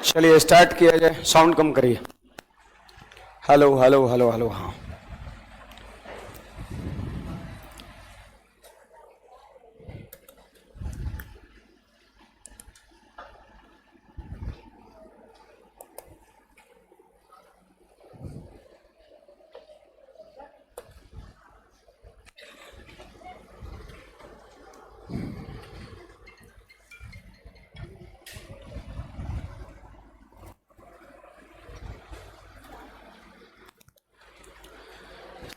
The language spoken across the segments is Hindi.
चलिए स्टार्ट किया जाए। साउंड कम करिए। Hello hello hello hello. हाँ,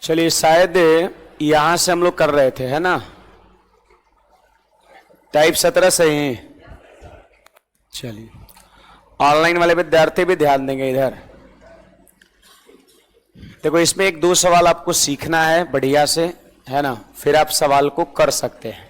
चलिए शायद यहां से हम लोग कर रहे थे, है ना? टाइप 17 सही है। चलिए ऑनलाइन वाले विद्यार्थी भी ध्यान देंगे इधर। देखो इसमें एक दो सवाल आपको सीखना है बढ़िया से, है ना? फिर आप सवाल को कर सकते हैं।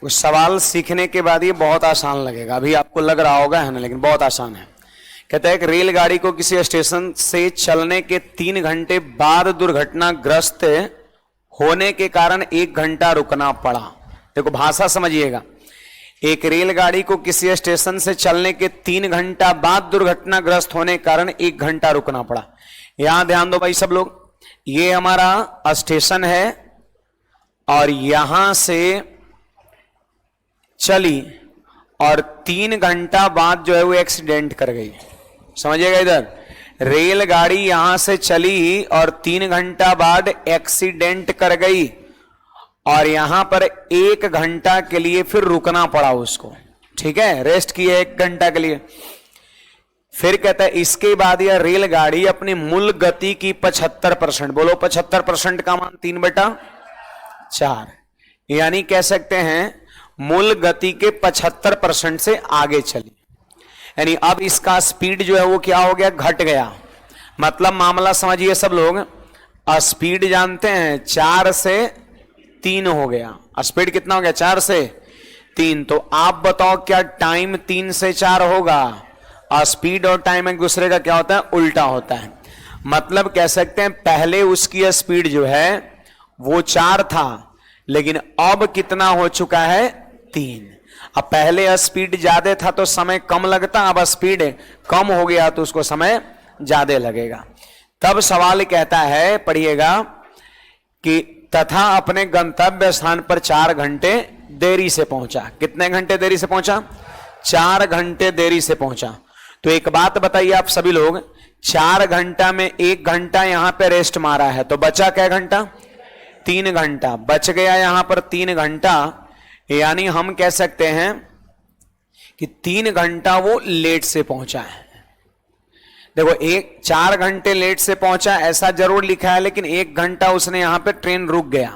उस सवाल सीखने के बाद ये बहुत आसान लगेगा। अभी आपको लग रहा होगा, है ना, लेकिन बहुत आसान है। कहता है कि रेलगाड़ी को किसी स्टेशन से चलने के 3 घंटे बाद दुर्घटनाग्रस्त होने के कारण 1 घंटा रुकना पड़ा। देखो भाषा समझिएगा। एक रेलगाड़ी को किसी स्टेशन से चलने के 3 घंटा बाद दुर्घटनाग्रस्त होने के कारण 1 घंटा रुकना पड़ा। यहां ध्यान दो भाई सब लोग, ये हमारा स्टेशन है और यहां से चली और 3 घंटा बाद जो है वो एक्सीडेंट कर गई। समझिएगा, इधर रेलगाड़ी यहां से चली और 3 घंटा बाद एक्सीडेंट कर गई और यहां पर 1 घंटा के लिए फिर रुकना पड़ा उसको। ठीक है, रेस्ट किए 1 घंटा के लिए। फिर कहता है इसके बाद यह रेलगाड़ी अपनी मूल गति की 75%, बोलो 75% का मान 3/4, यानी कह सकते हैं मूल गति के 75% से आगे चली। यानी अब इसका स्पीड जो है वो क्या हो गया, घट गया। मतलब मामला समझिए सब लोग, स्पीड जानते हैं 4 से 3 हो गया। स्पीड कितना हो गया, 4 से 3। तो आप बताओ क्या टाइम 3 से 4 होगा? स्पीड और टाइम एक दूसरे का क्या होता है, उल्टा होता है। मतलब कह सकते हैं पहले उसकी स्पीड जो है वो 4 था, लेकिन अब कितना हो चुका है, 3। अब पहले स्पीड ज्यादा था तो समय कम लगता, अब स्पीड कम हो गया तो उसको समय ज्यादा लगेगा। तब सवाल कहता है, पढ़िएगा, कि तथा अपने गंतव्य स्थान पर 4 घंटे देरी से पहुंचा। कितने घंटे देरी से पहुंचा? 4 घंटे देरी से पहुंचा। तो एक बात बताइए आप सभी लोग, 4 घंटा में 1 घंटा यहां पे रेस्ट मारा है, तो बचा क्या घंटा, 3 घंटा बच गया यहां पर 3 घंटा। यानी हम कह सकते हैं कि 3 घंटा वो लेट से पहुंचा है। देखो 4 घंटे लेट से पहुंचा ऐसा जरूर लिखा है, लेकिन 1 घंटा उसने यहां पे ट्रेन रुक गया,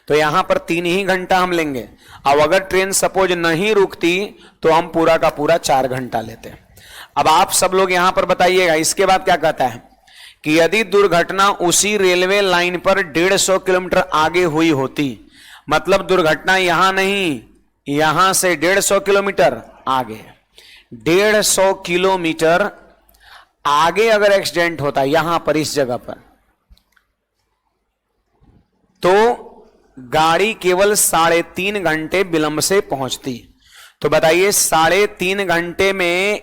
तो यहां पर 3 ही घंटा हम लेंगे। अब अगर ट्रेन सपोज नहीं रुकती तो हम पूरा का पूरा 4 घंटा लेते। अब आप सब लोग यहां पर बताइएगा, इसके बाद क्या कहता है कि यदि दुर्घटना उसी रेलवे लाइन पर 150 किलोमीटर आगे हुई होती, मतलब दुर्घटना यहां नहीं, यहां से 150 किलोमीटर आगे, 150 किलोमीटर आगे अगर एक्सीडेंट होता यहां पर इस जगह पर, तो गाड़ी केवल 3.5 घंटे विलंब से पहुंचती। तो बताइए 3.5 घंटे में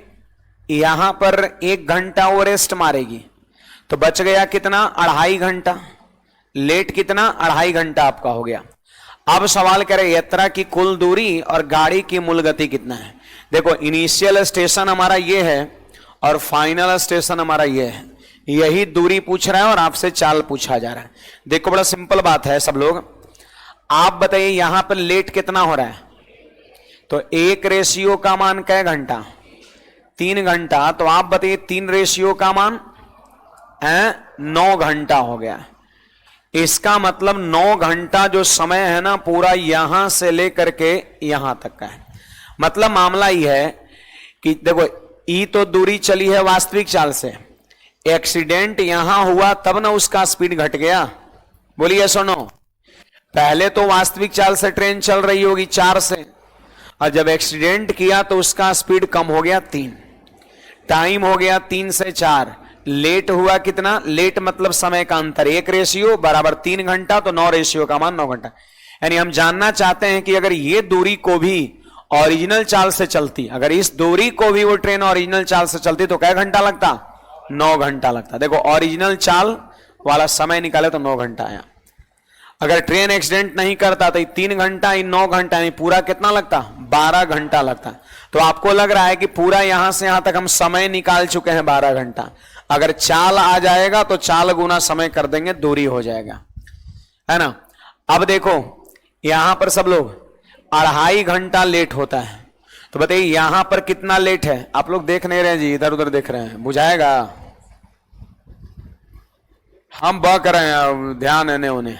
यहां पर 1 घंटा वो रेस्ट मारेगी, तो बच गया कितना, 2.5 घंटा। लेट कितना, 2.5 घंटा आपका हो गया। अब सवाल करें यात्रा की कुल दूरी और गाड़ी की मूल गति कितना है। देखो इनिशियल स्टेशन हमारा ये है और फाइनल स्टेशन हमारा ये है, यही दूरी पूछ रहा है और आपसे चाल पूछा जा रहा है। देखो बड़ा सिंपल बात है सब लोग, आप बताइए यहां पर लेट कितना हो रहा है, तो 1 रेशियो का मान क्या घंटा, 3 घंटा। तो आप बताइए 3 रेशियो का मान 9 घंटा हो गया। इसका मतलब 9 घंटा जो समय है ना, पूरा यहां से लेकर के यहां तक का है। मतलब मामला ये है कि देखो ई तो दूरी चली है वास्तविक चाल से, एक्सीडेंट यहां हुआ तब ना उसका स्पीड घट गया। बोलिए सुनो, पहले तो वास्तविक चाल से ट्रेन चल रही होगी 4 से, और जब एक्सीडेंट किया तो उसका स्पीड कम हो गया 3, टाइम हो गया 3 से 4, लेट हुआ कितना, लेट मतलब समय का अंतर 1 रेशियो बराबर 3 घंटा, तो 9 रेशियो का मान 9 घंटा। यानी हम जानना चाहते हैं कि अगर ये दूरी को भी ओरिजिनल चाल से चलती, अगर इस दूरी को भी वो ट्रेन ओरिजिनल चाल से चलती तो क्या घंटा लगता? 9 घंटा लगता। देखो ओरिजिनल चाल वाला समय निकाले तो 9 घंटा आया। अगर ट्रेन एक्सीडेंट नहीं करता तो 3 घंटा, 9 घंटा, यानी पूरा कितना लगता? 12 घंटा लगता। तो आपको लग रहा है कि पूरा यहां से यहां तक हम समय निकाल चुके हैं 12 घंटा। अगर चाल आ जाएगा तो चाल गुना समय कर देंगे, दूरी हो जाएगा, है ना। अब देखो यहां पर सब लोग 2.5 घंटा लेट होता है, तो बताइए यहां पर कितना लेट है? आप लोग देख नहीं रहे जी, इधर उधर देख रहे हैं, बुझाएगा? हम बक रहे हैं, ध्यान है उन्हें,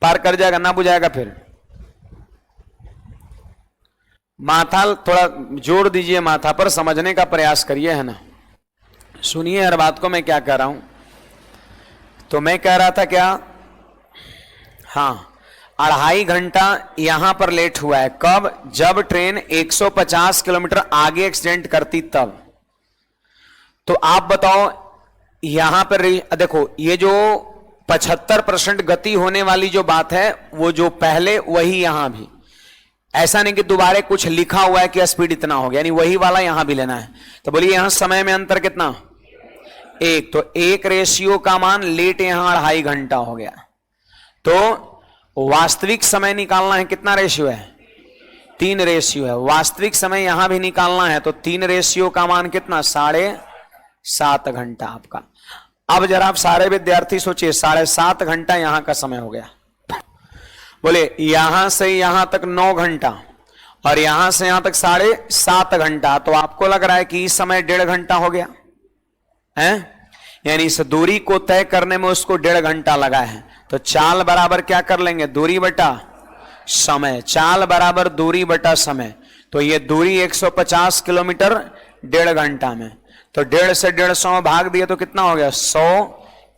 पार कर जाएगा, ना बुझाएगा फिर। माथा थोड़ा जोड़ दीजिए माथा पर, समझने का प्रयास करिए, है ना। सुनिए हर बात को मैं क्या कह रहा हूं। तो मैं कह रहा था क्या, हाँ 2.5 घंटा यहां पर लेट हुआ है। कब? जब ट्रेन 150 किलोमीटर आगे एक्सीडेंट करती तब। तो आप बताओ यहां पर देखो, ये जो 75% गति होने वाली जो बात है वो जो पहले, वही यहां भी। ऐसा नहीं कि दोबारा कुछ लिखा हुआ है कि स्पीड इतना हो गया, यानी वही वाला यहां भी लेना है। तो बोलिए यहां समय में अंतर कितना? 1। तो 1 रेशियो का मान लेट यहां 2.5 घंटा हो गया। तो वास्तविक समय निकालना है, कितना रेशियो है? 3 रेशियो है। वास्तविक समय यहां भी निकालना है तो 3 रेशियो का मान कितना? 7.5 घंटा आपका। अब जरा आप सारे विद्यार्थी सोचिए, 7.5 घंटा यहां का समय हो गया। बोले यहां से यहां तक 9 घंटा और यहां से यहां तक 7.5 घंटा। तो आपको लग रहा है कि इस समय 1.5 घंटा हो गया है, यानी इस दूरी को तय करने में उसको 1.5 घंटा लगा है। तो चाल बराबर क्या कर लेंगे? दूरी बटा समय। चाल बराबर दूरी बटा समय। तो ये दूरी 150 किलोमीटर 1.5 घंटा में, तो 1.5 से 150 भाग दिए तो कितना हो गया? 100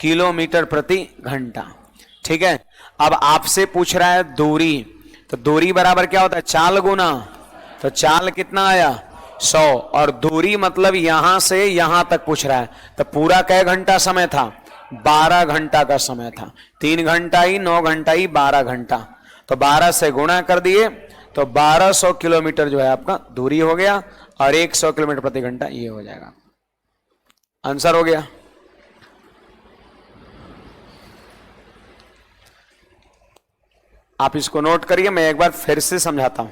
किलोमीटर प्रति घंटा। ठीक है। अब आपसे पूछ रहा है दूरी, तो दूरी बराबर क्या होता है? चाल गुना, तो चाल कितना आया? 100, और दूरी मतलब यहां से यहां तक पूछ रहा है। तो पूरा कै घंटा समय था? 12 घंटा का समय था। 3 घंटा ही, 9 घंटा ही, 12 घंटा। तो 12 से गुणा कर दिए तो 1200 किलोमीटर जो है आपका दूरी हो गया, और 100 किलोमीटर प्रति घंटा ये हो जाएगा। आंसर हो गया। आप इसको नोट करिए, मैं एक बार फिर से समझाता हूं।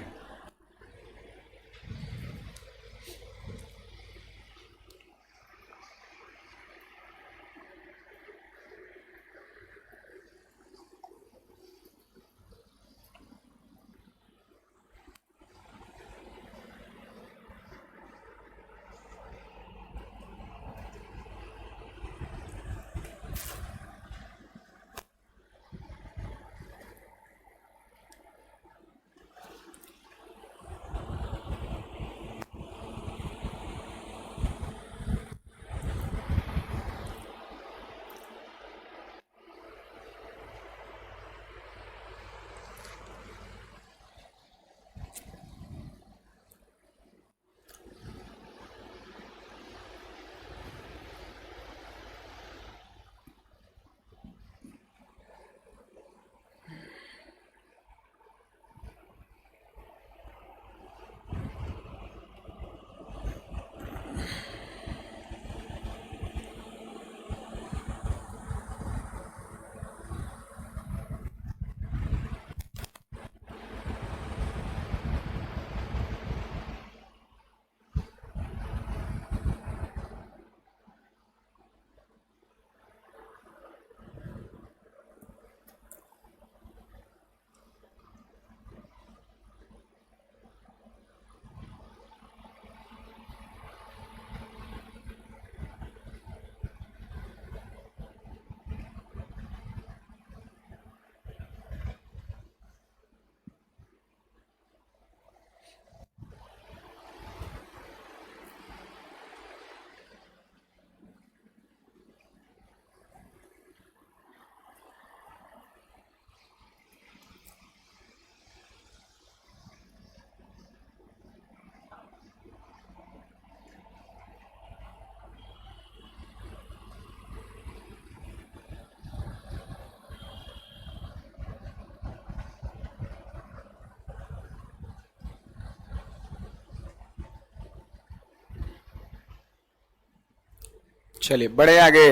चलिए बड़े आगे,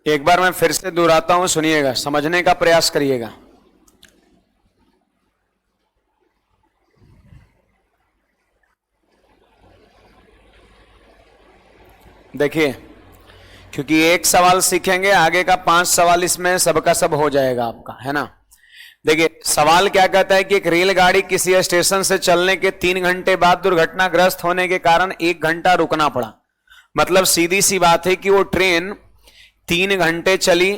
एक बार मैं फिर से दोहराता हूं, सुनिएगा, समझने का प्रयास करिएगा। देखिए, क्योंकि एक सवाल सीखेंगे, आगे का 5 सवाल इसमें सबका सब हो जाएगा आपका, है ना। देखिए सवाल क्या कहता है कि एक रेलगाड़ी किसी स्टेशन से चलने के 3 घंटे बाद दुर्घटनाग्रस्त होने के कारण 1 घंटा रुकना पड़ा। मतलब सीधी सी बात है कि वो ट्रेन 3 घंटे चली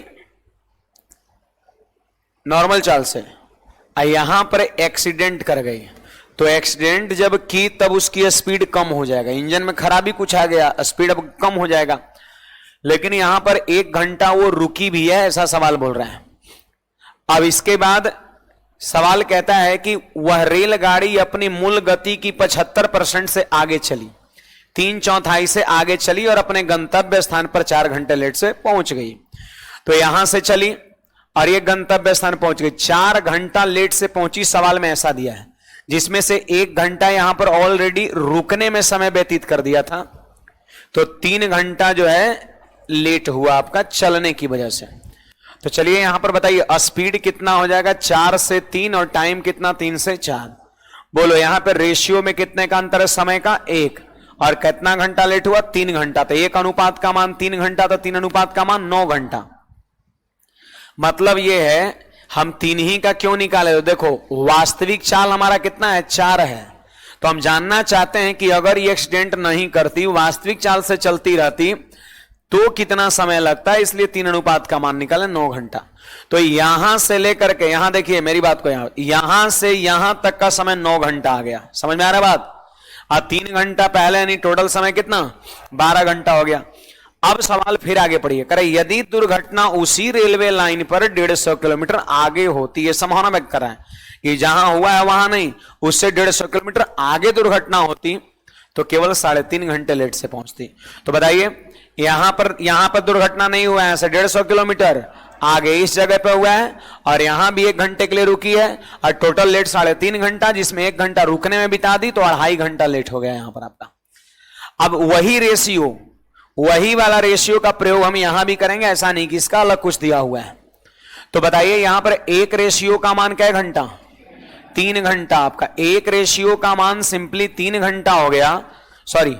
नॉर्मल चाल से, यहां पर एक्सीडेंट कर गई। तो एक्सीडेंट जब की तब उसकी स्पीड कम हो जाएगा, इंजन में खराबी कुछ आ गया, स्पीड अब कम हो जाएगा। लेकिन यहां पर 1 घंटा वो रुकी भी है, ऐसा सवाल बोल रहे हैं। अब इसके बाद सवाल कहता है कि वह रेलगाड़ी अपनी मूल गति की 75% से आगे चली, 3/4 से आगे चली और अपने गंतव्य स्थान पर 4 घंटे लेट से पहुंच गई। तो यहां से चली और ये गंतव्य स्थान पहुंच गई, 4 घंटा लेट से पहुंची। सवाल में ऐसा दिया है, जिसमें से 1 घंटा यहां पर ऑलरेडी रुकने में समय व्यतीत कर दिया था, तो 3 घंटा जो है लेट हुआ आपका चलने की वजह से। तो चलिए यहां पर बताइए स्पीड कितना हो जाएगा, 4 से 3, और टाइम कितना, 3 से 4। बोलो यहां पर रेशियो में कितने का अंतर है, समय का 1, और कितना घंटा लेट हुआ, 3 घंटा। तो 1 अनुपात का मान 3 घंटा, तो 3 अनुपात का मान 9 घंटा। मतलब यह है, हम 3 ही का क्यों निकाले, तो देखो वास्तविक चाल हमारा कितना है, 4 है। तो हम जानना चाहते हैं कि अगर ये एक्सीडेंट नहीं करती, वास्तविक चाल से चलती रहती, तो कितना समय लगता है, इसलिए 3 अनुपात का मान निकाले 9 घंटा। तो यहां से लेकर के यहां देखिए मेरी बात को, यहां से यहां तक का समय 9 घंटा आ गया। समझ में आ रहा है बात। 3 घंटा पहले यानी टोटल समय कितना, 12 घंटा हो गया। अब सवाल फिर आगे पढ़िए, करे यदि दुर्घटना उसी रेलवे लाइन पर 150 किलोमीटर आगे होती है, संभावना व्यक्त कर रहा है कि जहां हुआ है वहां नहीं, उससे 150 किलोमीटर आगे दुर्घटना होती, तो केवल 3.5 घंटे लेट से पहुंचती। तो बताइए यहां पर दुर्घटना नहीं हुआ है, 150 किलोमीटर आगे इस जगह पे हुआ है, और यहां भी 1 घंटे के लिए रुकी है, और टोटल लेट 3.5 घंटा, जिसमें 1 घंटा रुकने में बिता दी, तो 2.5 घंटा लेट हो गया यहां पर आपका। अब वही वाला रेशियो का प्रयोग हम यहां भी करेंगे, ऐसा नहीं कि इसका अलग कुछ दिया हुआ है। तो बताइए यहां पर 1 रेशियो का मान क्या घंटा, 3 घंटा। आपका 1 रेशियो का मान सिंपली 3 घंटा हो गया, सॉरी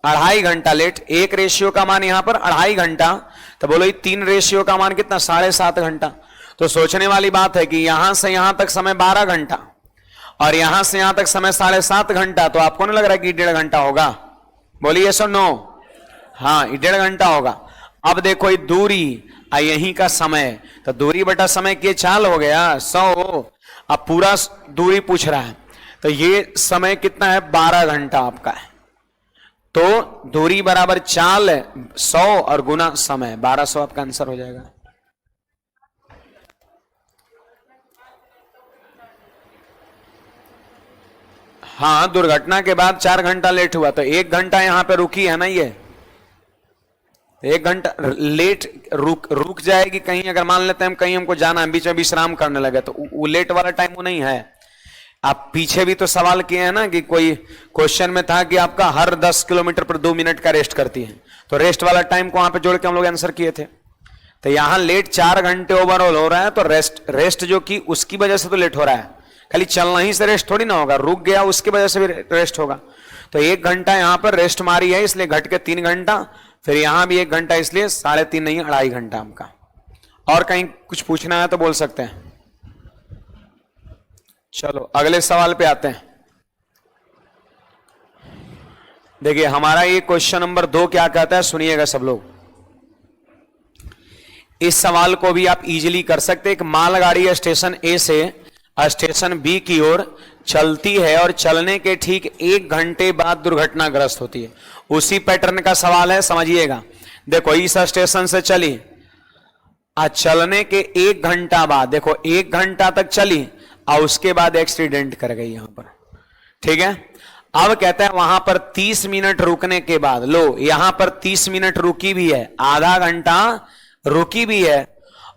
2.5 घंटा लेट। 1 रेशियो का मान यहां पर 2.5 घंटा, तो बोलो 3 रेशियो का मान कितना, 7.5 घंटा। तो सोचने वाली बात है कि यहां से यहां तक समय 12 घंटा, और यहां से यहां तक समय 7.5 घंटा। तो आपको नहीं लग रहा है कि 1.5 घंटा होगा, बोलिए सो नो, हाँ 1.5 घंटा होगा। अब देखो ये दूरी यहीं का समय, तो दूरी बटा समय की चाल हो गया 100। अब पूरा दूरी पूछ रहा है, तो ये समय कितना है, 12 घंटा आपका है। तो दूरी बराबर चाल 100 और गुना समय 1200 आपका आंसर हो जाएगा। हाँ दुर्घटना के बाद 4 घंटा लेट हुआ, तो 1 घंटा यहां पे रुकी है ना, ये 1 घंटा लेट रुक जाएगी कहीं। अगर मान लेते हैं हम कहीं हमको जाना है, बीच में विश्राम करने लगे, तो वो लेट वाला टाइम वो नहीं है। आप पीछे भी तो सवाल किए हैं ना कि कोई क्वेश्चन में था कि आपका हर 10 किलोमीटर पर 2 मिनट का रेस्ट करती है, तो रेस्ट वाला टाइम को वहां पे जोड़ के हम लोग आंसर किए थे। तो यहां लेट 4 घंटे ओवरऑल हो रहा है, तो रेस्ट जो कि उसकी वजह से तो लेट हो रहा है, खाली चलना ही से रेस्ट थोड़ी ना होगा, रुक गया उसकी वजह से भी रेस्ट होगा। तो 1 घंटा यहां पर रेस्ट मारी है, इसलिए घट के 3 घंटा, फिर यहां भी 1 घंटा, इसलिए 3.5 नहीं 2.5 घंटा आपका। और कहीं कुछ पूछना है तो बोल सकते हैं। चलो अगले सवाल पे आते हैं। देखिए हमारा ये क्वेश्चन नंबर 2 क्या कहता है, सुनिएगा सब लोग। इस सवाल को भी आप इजीली कर सकते हैं। एक मालगाड़ी स्टेशन ए से स्टेशन बी की ओर चलती है और चलने के ठीक 1 घंटे बाद दुर्घटनाग्रस्त होती है। उसी पैटर्न का सवाल है, समझिएगा। देखो इस स्टेशन से चली, चलने के 1 घंटा बाद, देखो 1 घंटा तक चली और उसके बाद एक्सीडेंट कर गई यहां पर, ठीक है। अब कहता है वहां पर 30 मिनट रुकने के बाद, लो यहां पर 30 मिनट रुकी भी है, आधा घंटा रुकी भी है,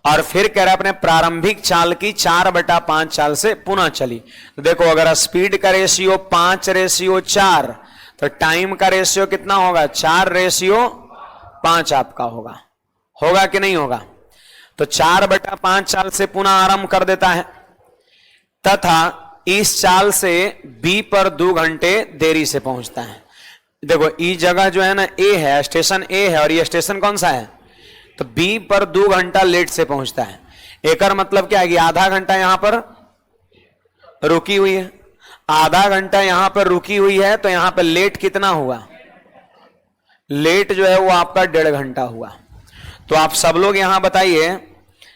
और फिर कह रहा है अपने प्रारंभिक चाल की 4/5 चाल से पुनः चली। तो देखो अगर स्पीड का रेशियो 5/4, तो टाइम का रेशियो कितना होगा, 4/5। 5 आपका होगा, होगा कि नहीं होगा? तो 4/5 चाल से पुनः आरंभ कर देता है, तथा इस चाल से बी पर 2 घंटे देरी से पहुंचता है। देखो ई जगह जो है ना ए है, स्टेशन ए है, और ये स्टेशन कौन सा है? तो बी पर 2 घंटा लेट से पहुंचता है। एक मतलब क्या है कि आधा घंटा यहां पर रुकी हुई है, आधा घंटा यहां पर रुकी हुई है, तो यहां पर लेट कितना हुआ? लेट जो है वो आपका 1.5 घंटा हुआ। तो आप सब लोग यहां बताइए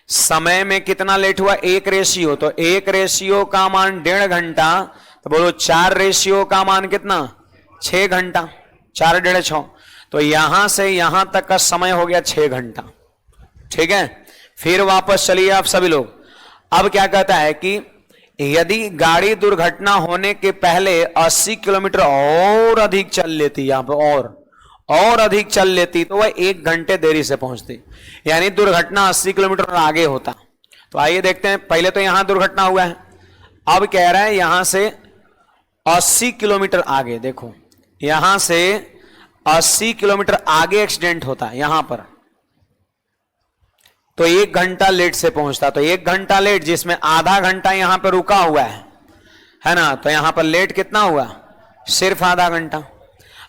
समय में कितना लेट हुआ? 1 तो 1 का मान 1.5 घंटा, तो बोलो 4 का मान कितना? 6 घंटा, 4 1.5 6, तो यहां से यहां तक का समय हो गया 6 घंटा। ठीक है, फिर वापस चलिए आप सभी लोग। अब क्या कहता है कि यदि गाड़ी दुर्घटना होने के पहले 80 किलोमीटर और अधिक चल लेती, यहां पर और अधिक चल लेती, तो वह 1 घंटे देरी से पहुंचती, यानी दुर्घटना 80 किलोमीटर और आगे होता। तो आइए देखते हैं, पहले तो यहां दुर्घटना हुआ है, अब कह रहा है यहां से 80 किलोमीटर आगे। देखो यहां से 80 किलोमीटर आगे एक्सीडेंट होता है यहां पर, तो 1 घंटा लेट से पहुंचता। तो 1 घंटा लेट, जिसमें आधा घंटा यहां पर रुका हुआ है ना, तो यहां पर लेट कितना हुआ? सिर्फ आधा घंटा।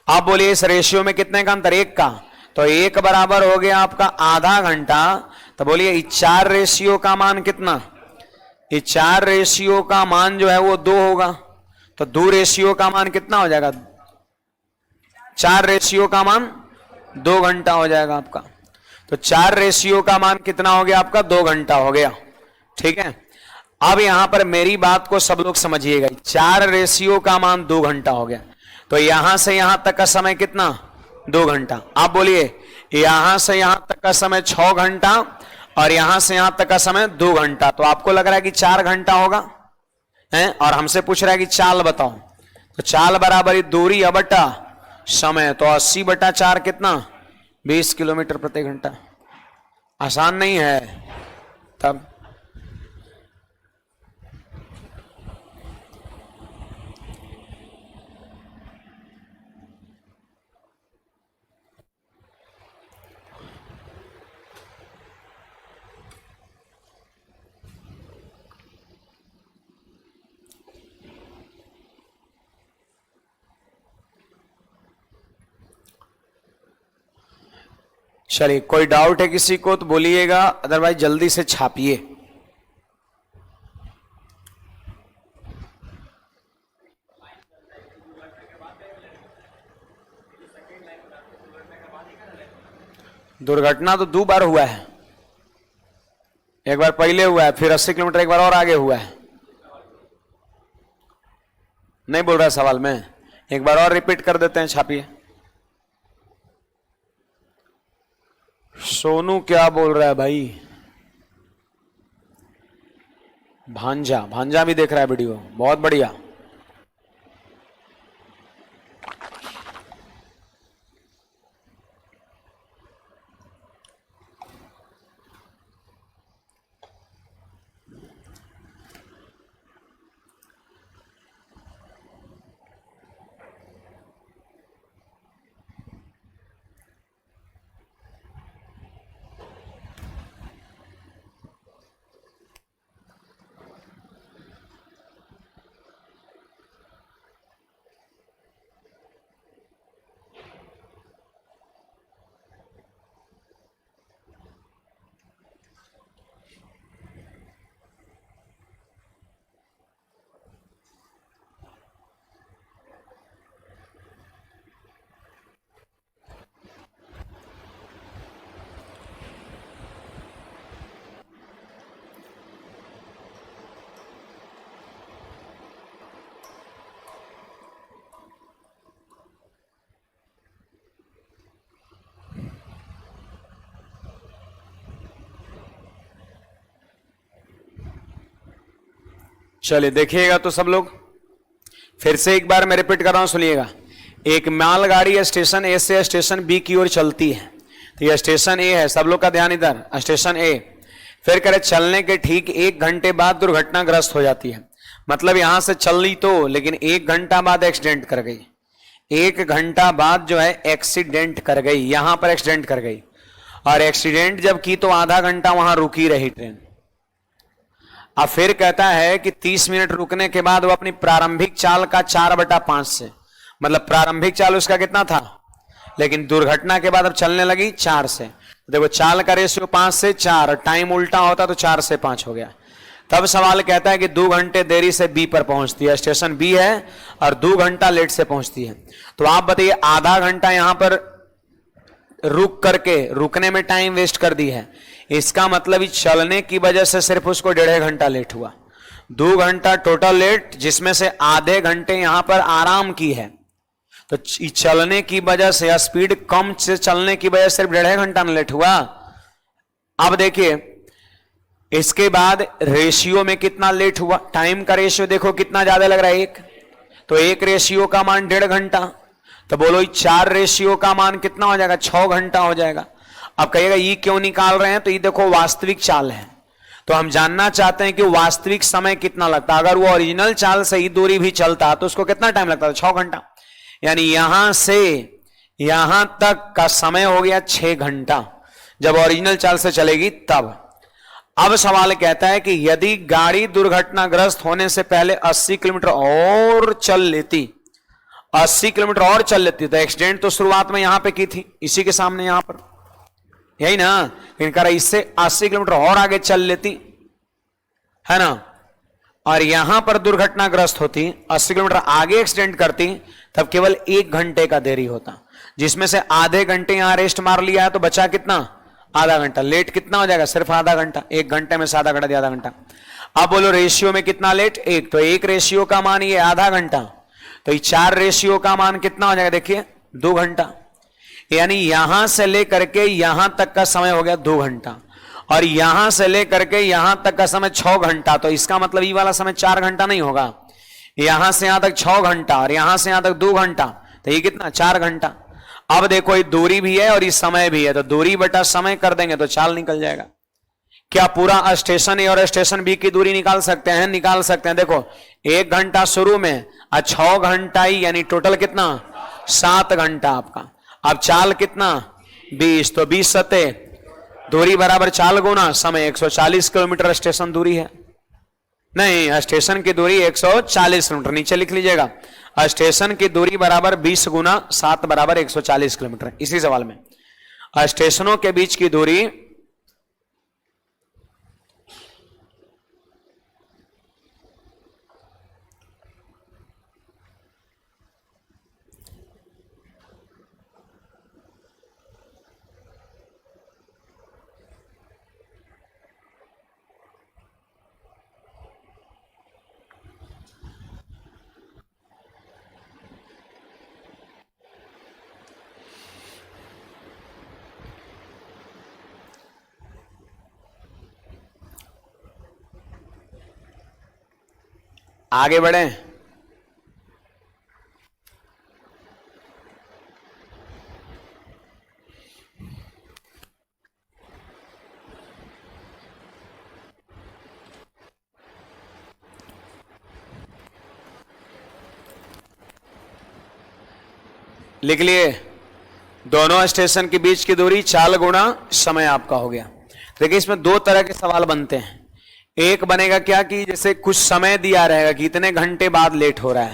अब बोलिए इस रेशियो में कितने का अंतर? 1 का, तो 1 बराबर हो गया आपका आधा घंटा। तो बोलिए 4 का मान कितना? 4 का मान जो है वो 2 होगा, तो 2 का मान कितना हो जाएगा? 4 का मान 2 घंटा हो जाएगा आपका। तो 4 का मान कितना हो गया आपका? 2 घंटा हो गया। ठीक है, अब यहां पर मेरी बात को सब लोग समझिएगा, 4 का मान 2 घंटा हो गया, तो यहां से यहां तक का समय कितना? 2 घंटा। आप बोलिए यहां से यहां तक का समय 6 घंटा और यहां से यहां तक का समय 2 घंटा, तो आपको लग रहा है कि 4 घंटा होगा है, और हमसे पूछ रहा है कि चाल बताओ। तो चाल बराबर दूरी बटा समय, तो 80/4 कितना? 20 किलोमीटर प्रति घंटा। आसान नहीं है तब। चलिए, कोई डाउट है किसी को तो बोलिएगा, अदरवाइज जल्दी से छापिए। दुर्घटना तो 2 बार हुआ है, एक बार पहले हुआ है, फिर 80 किलोमीटर एक बार और आगे हुआ है। नहीं बोल रहा सवाल में, एक बार और रिपीट कर देते हैं, छापिए। सोनू क्या बोल रहा है भाई? भांजा भी देख रहा है वीडियो, बहुत बढ़िया। चलिए देखिएगा तो सब लोग, फिर से एक बार मैं रिपीट कर रहा हूं, सुनिएगा। एक मालगाड़ी स्टेशन ए से स्टेशन बी की ओर चलती है, तो यह स्टेशन ए है, सब लोग का ध्यान इधर, स्टेशन ए। फिर कह रहे चलने के ठीक 1 घंटे बाद दुर्घटनाग्रस्त हो जाती है, मतलब यहां से चल ली तो, लेकिन 1 घंटा बाद एक्सीडेंट कर गई। 1 घंटा बाद जो है एक्सीडेंट कर गई, यहां पर एक्सीडेंट कर गई, और एक्सीडेंट जब की तो आधा घंटा वहां रुकी रही ट्रेन। अब फिर कहता है कि 30 मिनट रुकने के बाद वो अपनी प्रारंभिक चाल का 4/5 से, मतलब प्रारंभिक चाल उसका कितना था, लेकिन दुर्घटना के बाद अब चलने लगी 4 से। देखो चाल का रेशियो 5 से 4, टाइम उल्टा होता तो 4 से 5 हो गया। तब सवाल कहता है कि 2 घंटे देरी से बी पर पहुंचती है, स्टेशन बी है, और 2 घंटा लेट से पहुंचती है। तो आप बताइए आधा घंटा यहां पर रुक करके, रुकने में टाइम वेस्ट कर दी है, इसका मतलब चलने की वजह से सिर्फ उसको 1.5 घंटा लेट हुआ। 2 घंटा टोटल लेट, जिसमें से आधे घंटे यहां पर आराम की है। तो चलने की वजह से, स्पीड कम से चलने की वजह से सिर्फ 1.5 घंटा लेट हुआ। अब देखिए इसके बाद रेशियो में कितना लेट हुआ, टाइम का रेशियो देखो कितना ज्यादा लग रहा है 1, तो 1 रेशियो का मान 1.5 घंटा, तो बोलो 4 रेशियो का मान कितना हो जाएगा, 6 घंटा हो जाएगा। अब कहिएगा ये क्यों निकाल रहे हैं, तो ये देखो वास्तविक चाल है, तो हम जानना चाहते हैं कि वास्तविक समय कितना लगता। अगर वो ओरिजिनल चाल से ही दूरी भी चलता तो उसको कितना टाइम लगता था, 6 घंटा, यानी यहां से यहां तक का समय हो गया 6 घंटा, जब ओरिजिनल चाल से चलेगी तब। अब सवाल कहता है कि यदि गाड़ी दुर्घटनाग्रस्त होने से पहले 80 किलोमीटर और चल लेती, 80 किलोमीटर और चल लेती, तो एक्सीडेंट तो शुरुआत में यहां पे की थी, इसी के सामने यहां पर, यही ना, इनका इससे 80 किलोमीटर और आगे चल लेती है ना, और यहां पर दुर्घटनाग्रस्त होती, 80 किलोमीटर आगे एक्सीडेंट करती, तब केवल 1 घंटे का देरी होता, जिसमें से आधे घंटे यहां रेस्ट मार लिया है, तो बचा कितना, आधा घंटा। लेट कितना हो जाएगा, सिर्फ आधा घंटा, 1 घंटे में से आधा घंटा दिया, आधा घंटा। अब बोलो रेशियो में कितना लेट, 1, तो 1 रेशियो का मान ये आधा घंटा, तो ये 4 रेशियो का मान कितना हो जाएगा, देखिए 2 घंटा, यानी यहां से लेकर के यहां तक का समय हो गया 2 घंटा, और यहां से लेकर के यहां तक का समय 6 घंटा, तो इसका मतलब ये वाला समय 4 घंटा नहीं होगा, यहां से यहां तक 6 घंटा और यहां से यहां तक 2 घंटा, तो ये कितना, 4 घंटा। अब देखो ये दूरी भी है और ये समय भी है, तो दूरी बटा समय कर देंगे तो चाल निकल जाएगा। क्या पूरा स्टेशन ए और स्टेशन बी की दूरी निकाल सकते हैं, निकाल सकते हैं। देखो 1 घंटा शुरू में और 6 घंटा ही, यानी टोटल कितना, 7 घंटा आपका। अब चाल कितना, 20, तो 20 सते दूरी बराबर चाल गुना समय, 140 किलोमीटर स्टेशन दूरी है, नहीं स्टेशन की दूरी 140 किलोमीटर, नीचे लिख लीजिएगा, स्टेशन की दूरी बराबर 20 गुना 7 बराबर 140 किलोमीटर। इसी सवाल में स्टेशनों के बीच की दूरी आगे बढ़े। लिख लिए, दोनों स्टेशन के बीच की दूरी चाल गुणा समय आपका हो गया। देखिए इसमें 2 तरह के सवाल बनते हैं। एक बनेगा क्या कि जैसे कुछ समय दिया रहेगा कि इतने घंटे बाद लेट हो रहा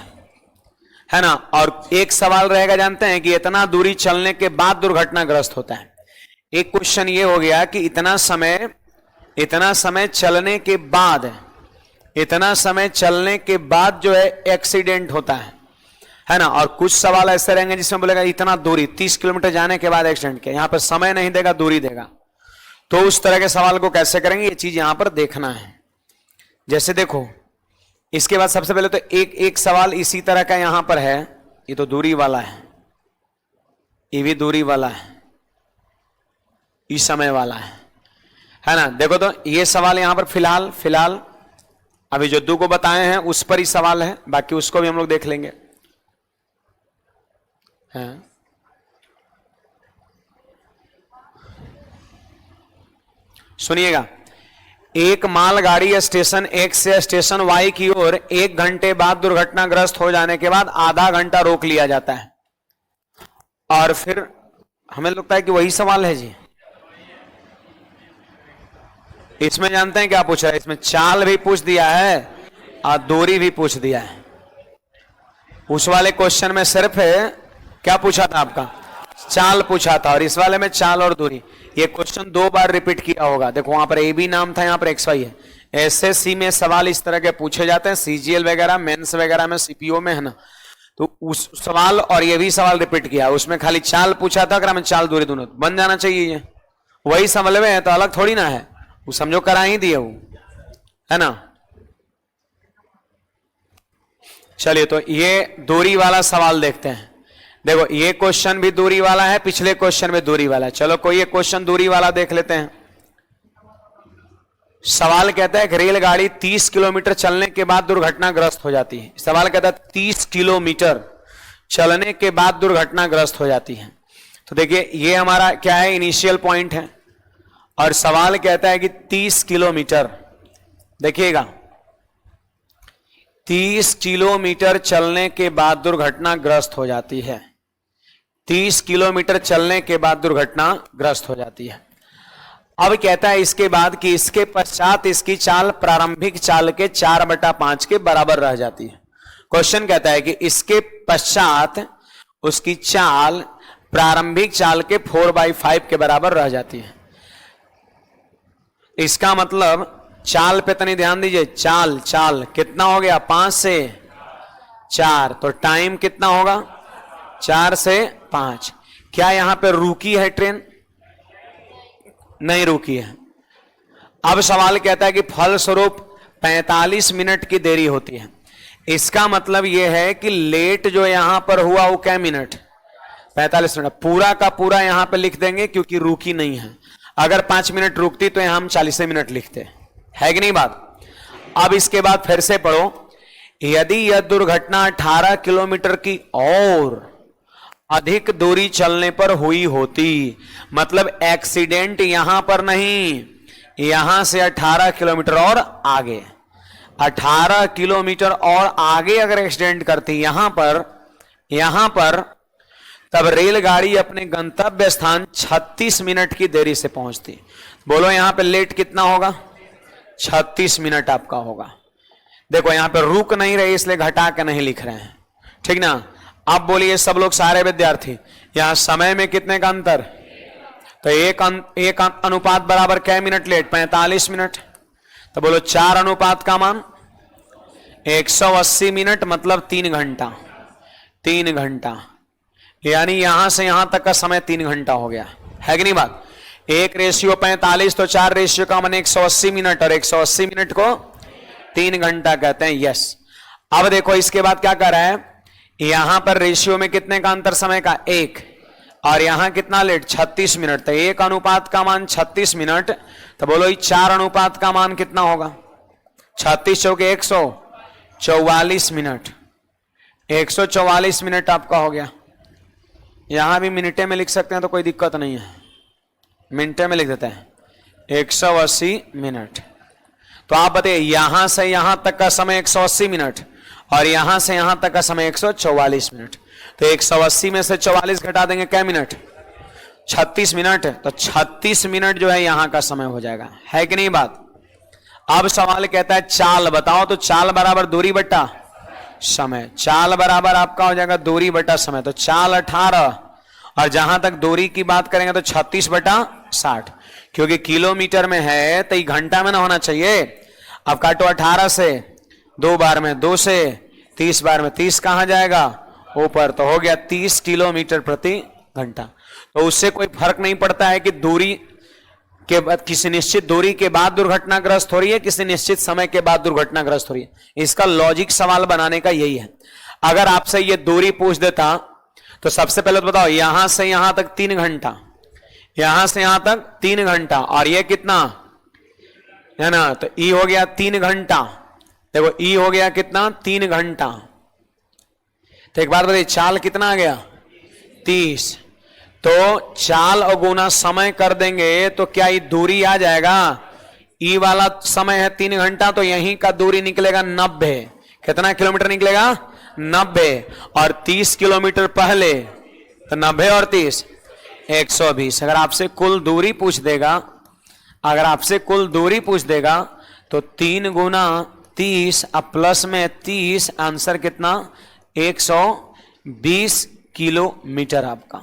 है ना, और एक सवाल रहेगा जानते हैं कि इतना दूरी चलने के बाद दुर्घटनाग्रस्त होता है। एक क्वेश्चन ये हो गया कि इतना समय चलने के बाद, इतना समय चलने के बाद जो है एक्सीडेंट होता है ना। और कुछ सवाल ऐसे रहेंगे जिसमें बोलेगा इतना दूरी 30 किलोमीटर जाने के बाद एक्सीडेंट किया, यहां पर समय नहीं देगा, दूरी देगा। तो उस तरह के सवाल को कैसे करेंगे, ये चीज यहां पर देखना है। जैसे देखो इसके बाद सबसे पहले तो एक सवाल इसी तरह का यहां पर है, ये तो दूरी वाला है, ये भी दूरी वाला है, ये समय वाला है ना। देखो तो ये सवाल यहां पर फिलहाल अभी जो 2 को बताए हैं उस पर ही सवाल है, बाकी उसको भी हम लोग देख लेंगे। हाँ। सुनिएगा, एक मालगाड़ी स्टेशन X से स्टेशन Y की ओर 1 घंटे बाद दुर्घटनाग्रस्त हो जाने के बाद आधा घंटा रोक लिया जाता है। और फिर हमें लगता है कि वही सवाल है जी। इसमें जानते हैं क्या पूछा है? इसमें चाल भी पूछ दिया है और दूरी भी पूछ दिया है। उस वाले क्वेश्चन में सिर्फ है क्या पूछा था आपका? चाल पूछा था, और इस वाले में चाल और दूरी। ये क्वेश्चन 2 बार रिपीट किया होगा। देखो वहां पर ए बी नाम था, यहां पर एक्स वाई है। एसएससी में सवाल इस तरह के पूछे जाते हैं, सीजीएल वगैरह, मेंस वगैरह में, सीपीओ में, है ना। तो उस सवाल और ये भी सवाल रिपीट किया, उसमें खाली चाल पूछा था, अगर हमें चाल दूरी दोनों बन जाना चाहिए। ये वही समन्वय है तो अलग थोड़ी ना है, वो समझो करा ही दिए वो, है ना। चलिए तो ये दूरी वाला सवाल देखते हैं। देखो ये क्वेश्चन भी दूरी वाला है, पिछले क्वेश्चन में दूरी वाला है। चलो कोई एक क्वेश्चन दूरी वाला देख लेते हैं। सवाल कहता है कि रेलगाड़ी 30 किलोमीटर चलने के बाद दुर्घटनाग्रस्त हो जाती है। सवाल कहता है 30 किलोमीटर चलने के बाद दुर्घटनाग्रस्त हो जाती है। तो देखिए ये हमारा क्या है, इनिशियल पॉइंट है, और सवाल कहता है कि 30 किलोमीटर, देखिएगा 30 किलोमीटर चलने के बाद दुर्घटनाग्रस्त हो जाती है। 30 किलोमीटर चलने के बाद दुर्घटनाग्रस्त हो जाती है। अब कहता है इसके बाद कि इसके पश्चात इसकी चाल प्रारंभिक चाल के 4/5 के बराबर रह जाती है। क्वेश्चन कहता है कि इसके पश्चात उसकी चाल प्रारंभिक चाल के 4/5 के बराबर रह जाती है। इसका मतलब चाल पे तनी ध्यान दीजिए। चाल चाल कितना हो गया? 5 से 4, तो टाइम कितना होगा? 4 से 5। क्या यहां पे रुकी है ट्रेन? नहीं रुकी है। अब सवाल कहता है कि फलस्वरूप 45 मिनट की देरी होती है। इसका मतलब यह है कि लेट जो यहां पर हुआ वो क्या मिनट? 45 मिनट। पूरा का पूरा यहां पे लिख देंगे क्योंकि रुकी नहीं है। अगर 5 मिनट रुकती तो यहां हम 40 मिनट लिखते, है कि नहीं बात। अब इसके बाद फिर से पढ़ो, यदि यह दुर्घटना 18 किलोमीटर की और अधिक दूरी चलने पर हुई होती, मतलब एक्सीडेंट यहां पर नहीं, यहां से 18 किलोमीटर और आगे, 18 किलोमीटर और आगे अगर एक्सीडेंट करती यहां पर तब रेलगाड़ी अपने गंतव्य स्थान 36 मिनट की देरी से पहुंचती। बोलो यहां पे लेट कितना होगा? 36 मिनट आपका होगा। देखो यहां पे रुक नहीं रहे इसलिए घटा के नहीं लिख रहे हैं, ठीक ना। अब बोलिए सब लोग सारे विद्यार्थी, यहां समय में कितने का अंतर? तो एक अनुपात बराबर क्या मिनट लेट? 45 मिनट। तो बोलो 4 अनुपात का मान 180 मिनट, मतलब 3 घंटा। 3 घंटा यानी यहां से यहां तक का समय 3 घंटा हो गया, है कि नहीं बात। 1:45 तो 4 रेशियो का मान 180 मिनट, और 180 मिनट को 3 घंटा कहते हैं। यस। अब देखो इसके बाद क्या कर रहा है, यहां पर रेशियो में कितने का अंतर समय का? 1, और यहां कितना लेट? 36 मिनट। तो 1 अनुपात का मान 36 मिनट। तो बोलो 4 अनुपात का मान कितना होगा? 36 चौके 144 मिनट। 144 मिनट आपका हो गया। यहां भी मिनटे में लिख सकते हैं तो कोई दिक्कत नहीं है, मिनटे में लिख देते हैं 180 मिनट। तो आप बताइए यहां से यहां तक का समय 180 मिनट, और यहां से यहां तक का समय 144 मिनट। तो 180 में से 44 घटा देंगे, क्या मिनट? 36 मिनट। तो 36 मिनट जो है यहां का समय हो जाएगा, है कि नहीं बात। अब सवाल कहता है चाल बताओ, तो चाल बराबर दूरी बटा समय। चाल बराबर आपका हो जाएगा दूरी बटा समय। तो चाल 18, और जहां तक दूरी की बात करेंगे तो 36/60, क्योंकि किलोमीटर में है तो ये घंटा में ना होना चाहिए। अब काटो 18 से, 2 बार में 2 से, 30 बार में 30 कहां जाएगा? ऊपर। तो हो गया 30 किलोमीटर प्रति घंटा। तो उससे कोई फर्क नहीं पड़ता है कि दूरी के बाद, किसी निश्चित दूरी के बाद दुर्घटनाग्रस्त हो रही है, किसी निश्चित समय के बाद दुर्घटनाग्रस्त हो रही है। इसका लॉजिक सवाल बनाने का यही है। अगर आपसे ये दूरी पूछ देता तो सबसे पहले तो बताओ यहां से यहां तक 3 घंटा, यहां से यहां तक 3 घंटा, और ये कितना है ना। तो ई हो गया 3 घंटा। देखो ई हो गया कितना? 3 घंटा। तो एक बात बताइए चाल कितना आ गया? 30। तो चाल और गुना समय कर देंगे तो क्या ये दूरी आ जाएगा? ई वाला समय है 3 घंटा, तो यहीं का दूरी निकलेगा 90। कितना किलोमीटर निकलेगा? 90। और 30 किलोमीटर पहले तो 90 और 30 120। अगर आपसे कुल दूरी पूछ देगा, अगर आपसे कुल दूरी पूछ देगा तो 3 गुना 30 अब प्लस में 30, आंसर कितना 120 किलोमीटर आपका।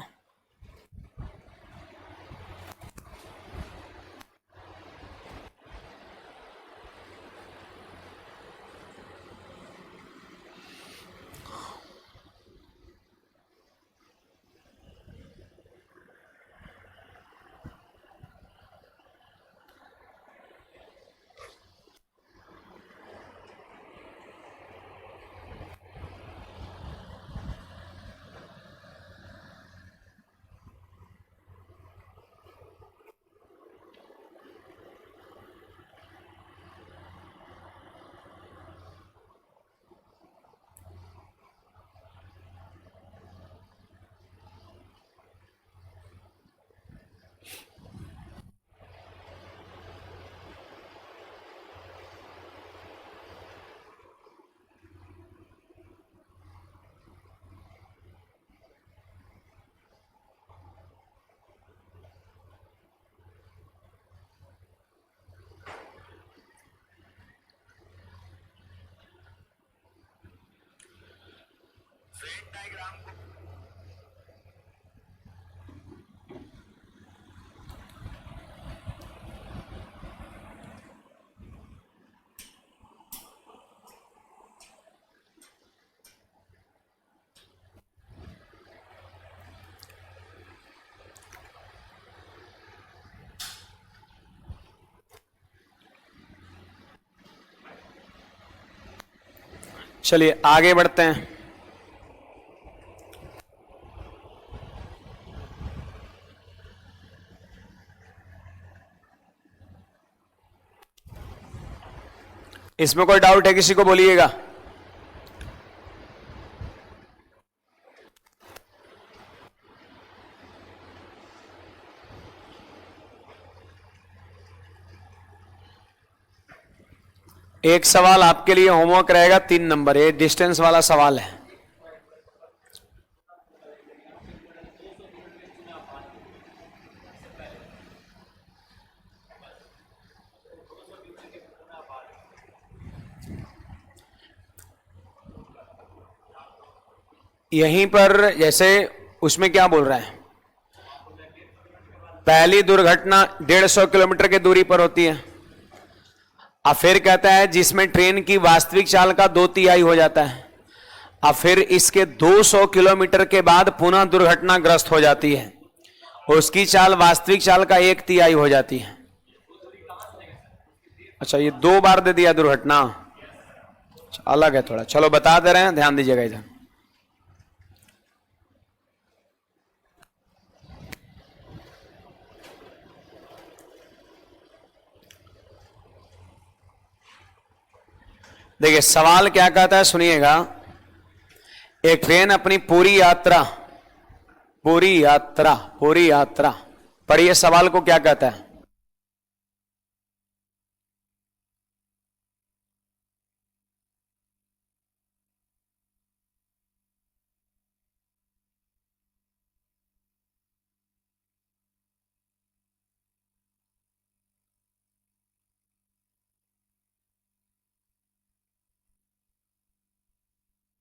चलिए आगे बढ़ते हैं। इसमें कोई डाउट है किसी को, बोलिएगा। एक सवाल आपके लिए होमवर्क रहेगा 3 नंबर, ये डिस्टेंस वाला सवाल है। यहीं पर जैसे उसमें क्या बोल रहा है, पहली दुर्घटना 150 किलोमीटर की दूरी पर होती है। अब फिर कहता है जिसमें ट्रेन की वास्तविक चाल का 2/3 हो जाता है। अब फिर इसके 200 किलोमीटर के बाद पुनः दुर्घटनाग्रस्त हो जाती है, उसकी चाल वास्तविक चाल का 1/3 हो जाती है। अच्छा, ये 2 बार दे दिया दुर्घटना, अलग है थोड़ा। चलो बता दे रहे हैं, ध्यान दीजिएगा इधर। देखिए सवाल क्या कहता है, सुनिएगा। एक ट्रेन अपनी पूरी यात्रा पढ़िए सवाल को क्या कहता है।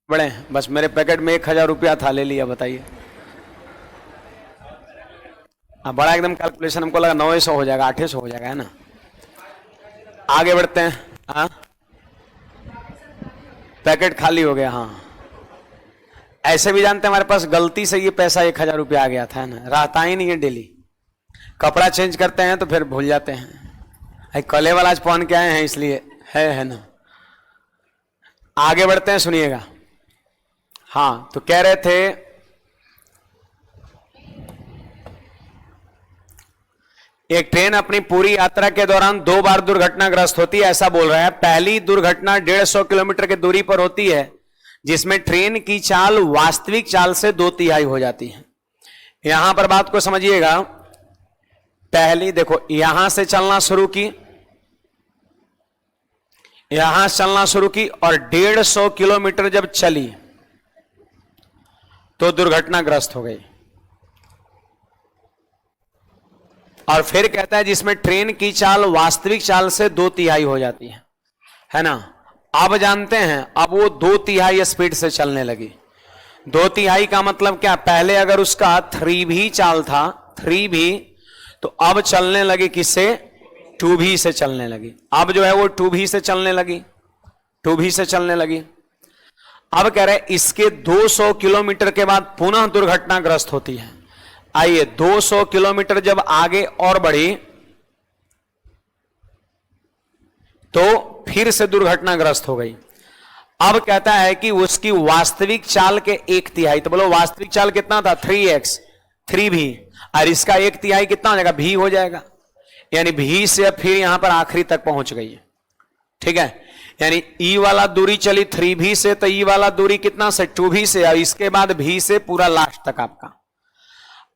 बड़े बस मेरे पैकेट में 1000 रुपया था, ले लिया, बताइए। बड़ा एकदम कैलकुलेशन, हमको लगा 900 हो जाएगा, 800 हो जाएगा, है ना। आगे बढ़ते हैं। हाँ, पैकेट खाली हो गया। हाँ, ऐसे भी जानते हैं हमारे पास गलती से ये पैसा 1000 रुपया आ गया था, है ना। रहता ही नहीं है डेली, कपड़ा चेंज करते हैं तो फिर भूल जाते हैं। कले वाला आज पहन के आए हैं इसलिए है ना। आगे बढ़ते हैं, सुनिएगा। हाँ, तो कह रहे थे एक ट्रेन अपनी पूरी यात्रा के दौरान 2 बार दुर्घटनाग्रस्त होती है, ऐसा बोल रहा है। पहली दुर्घटना 150 किलोमीटर की दूरी पर होती है, जिसमें ट्रेन की चाल वास्तविक चाल से 2/3 हो जाती है। यहां पर बात को समझिएगा। पहली देखो, यहां से चलना शुरू की, यहां से चलना शुरू की और 150 किलोमीटर जब चली तो दुर्घटनाग्रस्त हो गई। और फिर कहता है जिसमें ट्रेन की चाल वास्तविक चाल से 2/3 हो जाती है ना। अब जानते हैं, अब वो 2/3 स्पीड से चलने लगी। 2/3 का मतलब क्या, पहले अगर उसका 3v चाल था, 3v, तो अब चलने लगी किससे, 2v से चलने लगी। अब जो है वो 2v से चलने लगी, 2v से चलने लगी। अब कह रहे इसके 200 किलोमीटर के बाद पुनः दुर्घटनाग्रस्त होती है। आइए 200 किलोमीटर जब आगे और बढ़ी तो फिर से दुर्घटनाग्रस्त हो गई। अब कहता है कि उसकी वास्तविक चाल के 1/3, तो बोलो वास्तविक चाल कितना था, 3x 3v, और इसका 1/3 कितना हो जाएगा, v हो जाएगा। यानी v से फिर यहां पर आखिरी तक पहुंच गई है। ठीक है, यानी e वाला दूरी चली 3v से, तो e वाला दूरी कितना से, 2v से, और इसके बाद v से पूरा लास्ट तक आपका।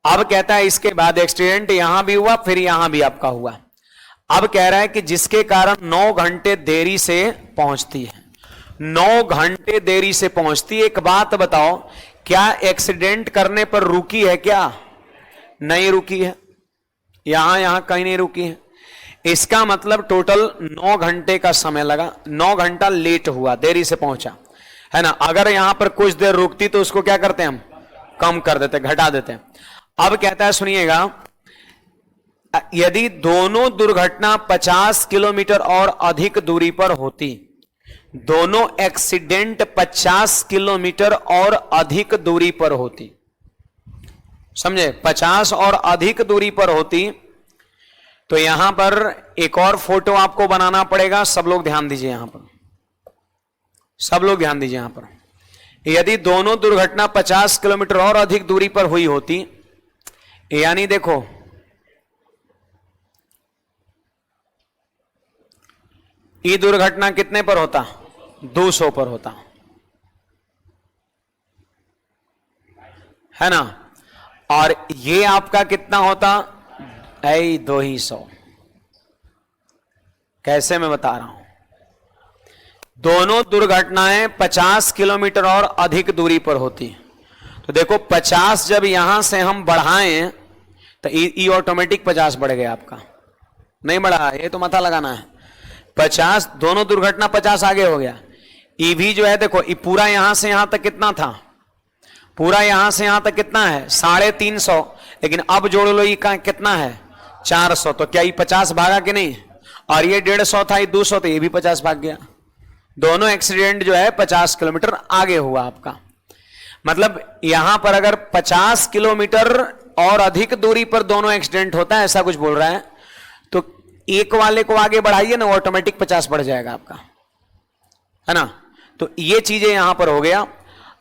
अब कहता है इसके बाद एक्सीडेंट यहां भी हुआ, फिर यहां भी आपका हुआ। अब कह रहा है कि जिसके कारण 9 घंटे देरी से पहुंचती है, 9 घंटे देरी से पहुंचती है। एक बात बताओ, क्या एक्सीडेंट करने पर रुकी है क्या, नहीं रुकी है, यहां कहीं नहीं रुकी है। इसका मतलब टोटल 9 घंटे का समय लगा, 9 घंटा लेट हुआ, देरी से पहुंचा, है ना। अगर यहां पर कुछ देर रुकती तो उसको क्या करते हैं हम, कम कर देते, घटा देते हैं। अब कहता है सुनिएगा, यदि दोनों दुर्घटना 50 किलोमीटर और अधिक दूरी पर होती, दोनों एक्सीडेंट 50 किलोमीटर और अधिक दूरी पर होती, समझे, 50 और अधिक दूरी पर होती, तो यहां पर एक और फोटो आपको बनाना पड़ेगा। सब लोग ध्यान दीजिए, यहां पर सब लोग ध्यान दीजिए। यहां पर यदि दोनों दुर्घटना 50 किलोमीटर और अधिक दूरी पर हुई होती, यानी देखो ये दुर्घटना कितने पर होता, 200 पर होता, है ना, और ये आपका कितना होता, 200। कैसे मैं बता रहा हूं, दोनों दुर्घटनाएं 50 किलोमीटर और अधिक दूरी पर होती, तो देखो 50 जब यहां से हम बढ़ाएं तो ई ऑटोमेटिक 50 बढ़ गया आपका, नहीं बढ़ा, ये तो मथा लगाना है। 50, दोनों दुर्घटना 50 आगे हो गया। ई भी जो है देखो, ये पूरा यहां से यहां तक कितना था, पूरा यहां से यहां तक कितना है, 350, लेकिन अब जोड़ लो, ये कितना है, 400, तो क्या ये 50 भागा कि नहीं, और ये 150 था, ये 200, तो ये भी 50 भाग गया। दोनों एक्सीडेंट जो है 50 किलोमीटर आगे हुआ आपका। मतलब यहां पर अगर 50 किलोमीटर और अधिक दूरी पर दोनों एक्सीडेंट होता है, ऐसा कुछ बोल रहा है, तो एक वाले को आगे बढ़ाइए ना, ऑटोमेटिक 50 बढ़ जाएगा आपका, है ना। तो ये चीजें यहां पर हो गया।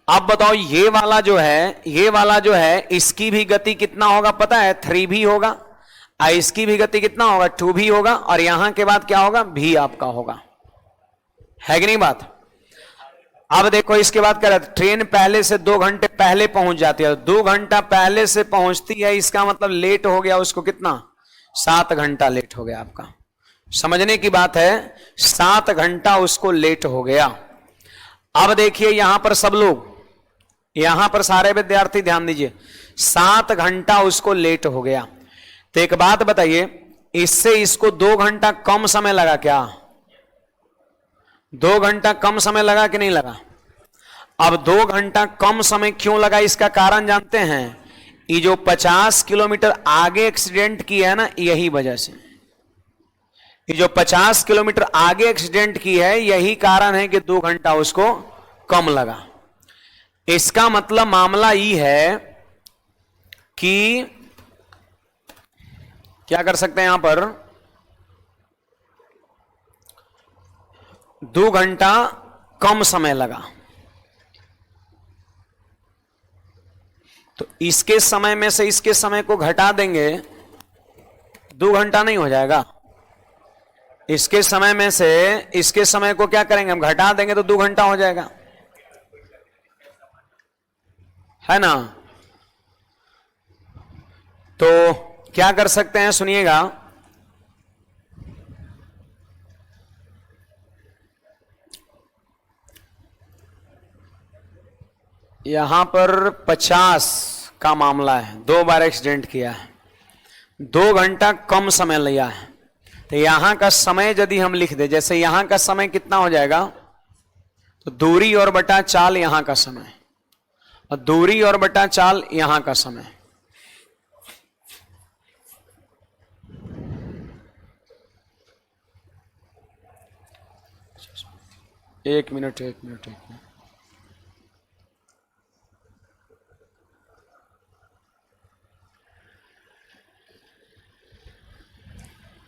अब बताओ ये वाला जो है, ये वाला जो है, इसकी भी गति कितना होगा पता है, 3v होगा, और इसकी भी गति कितना होगा, 2v होगा, और यहां के बाद क्या होगा, v आपका होगा, है कि नहीं बात। अब देखो इसके बाद क्या रहता है, ट्रेन पहले से 2 घंटे पहले पहुंच जाती है, 2 घंटा पहले से पहुंचती है, इसका मतलब लेट हो गया उसको कितना, 7 घंटा लेट हो गया आपका। समझने की बात है, 7 घंटा उसको लेट हो गया। अब देखिए यहां पर सब लोग, यहां पर सारे विद्यार्थी ध्यान दीजिए, 7 घंटा उसको लेट हो गया। तो एक बात बताइए, इससे इसको 2 घंटा कम समय लगा क्या, 2 घंटा कम समय लगा कि नहीं लगा। अब 2 घंटा कम समय क्यों लगा, इसका कारण जानते हैं, ये जो 50 किलोमीटर आगे एक्सीडेंट की है ना, यही वजह से, ये जो 50 किलोमीटर आगे एक्सीडेंट की है, यही कारण है कि 2 घंटा उसको कम लगा। इसका मतलब मामला ये है कि क्या कर सकते हैं, यहां पर 2 घंटा कम समय लगा, तो इसके समय में से इसके समय को घटा देंगे, 2 घंटा नहीं हो जाएगा। इसके समय में से इसके समय को क्या करेंगे, हम घटा देंगे तो 2 घंटा हो जाएगा, है ना। तो क्या कर सकते हैं, सुनिएगा, यहां पर 50 का मामला है, 2 बार एक्सीडेंट किया है, 2 घंटा कम समय लिया है, तो यहां का समय यदि हम लिख दे, जैसे यहां का समय कितना हो जाएगा, तो दूरी और बटा चाल यहां का समय, और दूरी और बटा चाल यहां का समय। एक मिनट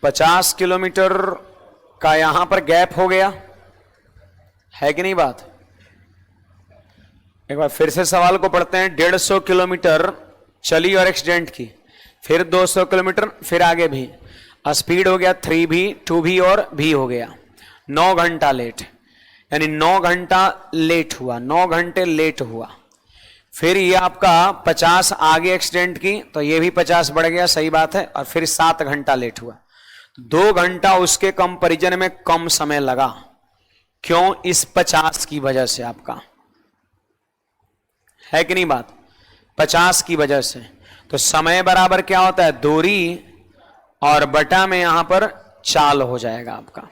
50 किलोमीटर का यहां पर गैप हो गया है कि नहीं बात। एक बार फिर से सवाल को पढ़ते हैं। 150 किलोमीटर चली और एक्सीडेंट की, फिर 200 किलोमीटर, फिर आगे भी स्पीड हो गया 3v 2v और v हो गया। 9 घंटा लेट, यानी 9 घंटा लेट हुआ, 9 घंटे लेट हुआ। फिर ये आपका 50 आगे एक्सीडेंट की, तो ये भी 50 बढ़ गया, सही बात है, और फिर 7 घंटा लेट हुआ। 2 घंटा उसके कंपैरिजन में कम समय लगा। क्यों? इस 50 की वजह से। आपका है कि नहीं बात, 50 की वजह से। तो समय बराबर क्या होता है, दूरी और बटा में यहां पर चाल हो जाएगा आपका।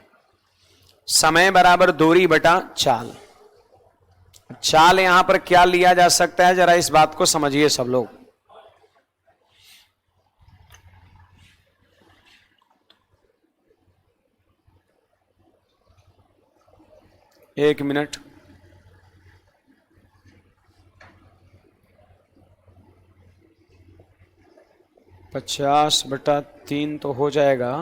समय बराबर दूरी बटा चाल। चाल यहां पर क्या लिया जा सकता है, जरा इस बात को समझिए सब लोग। एक मिनट, पचास बटा 3 तो हो जाएगा,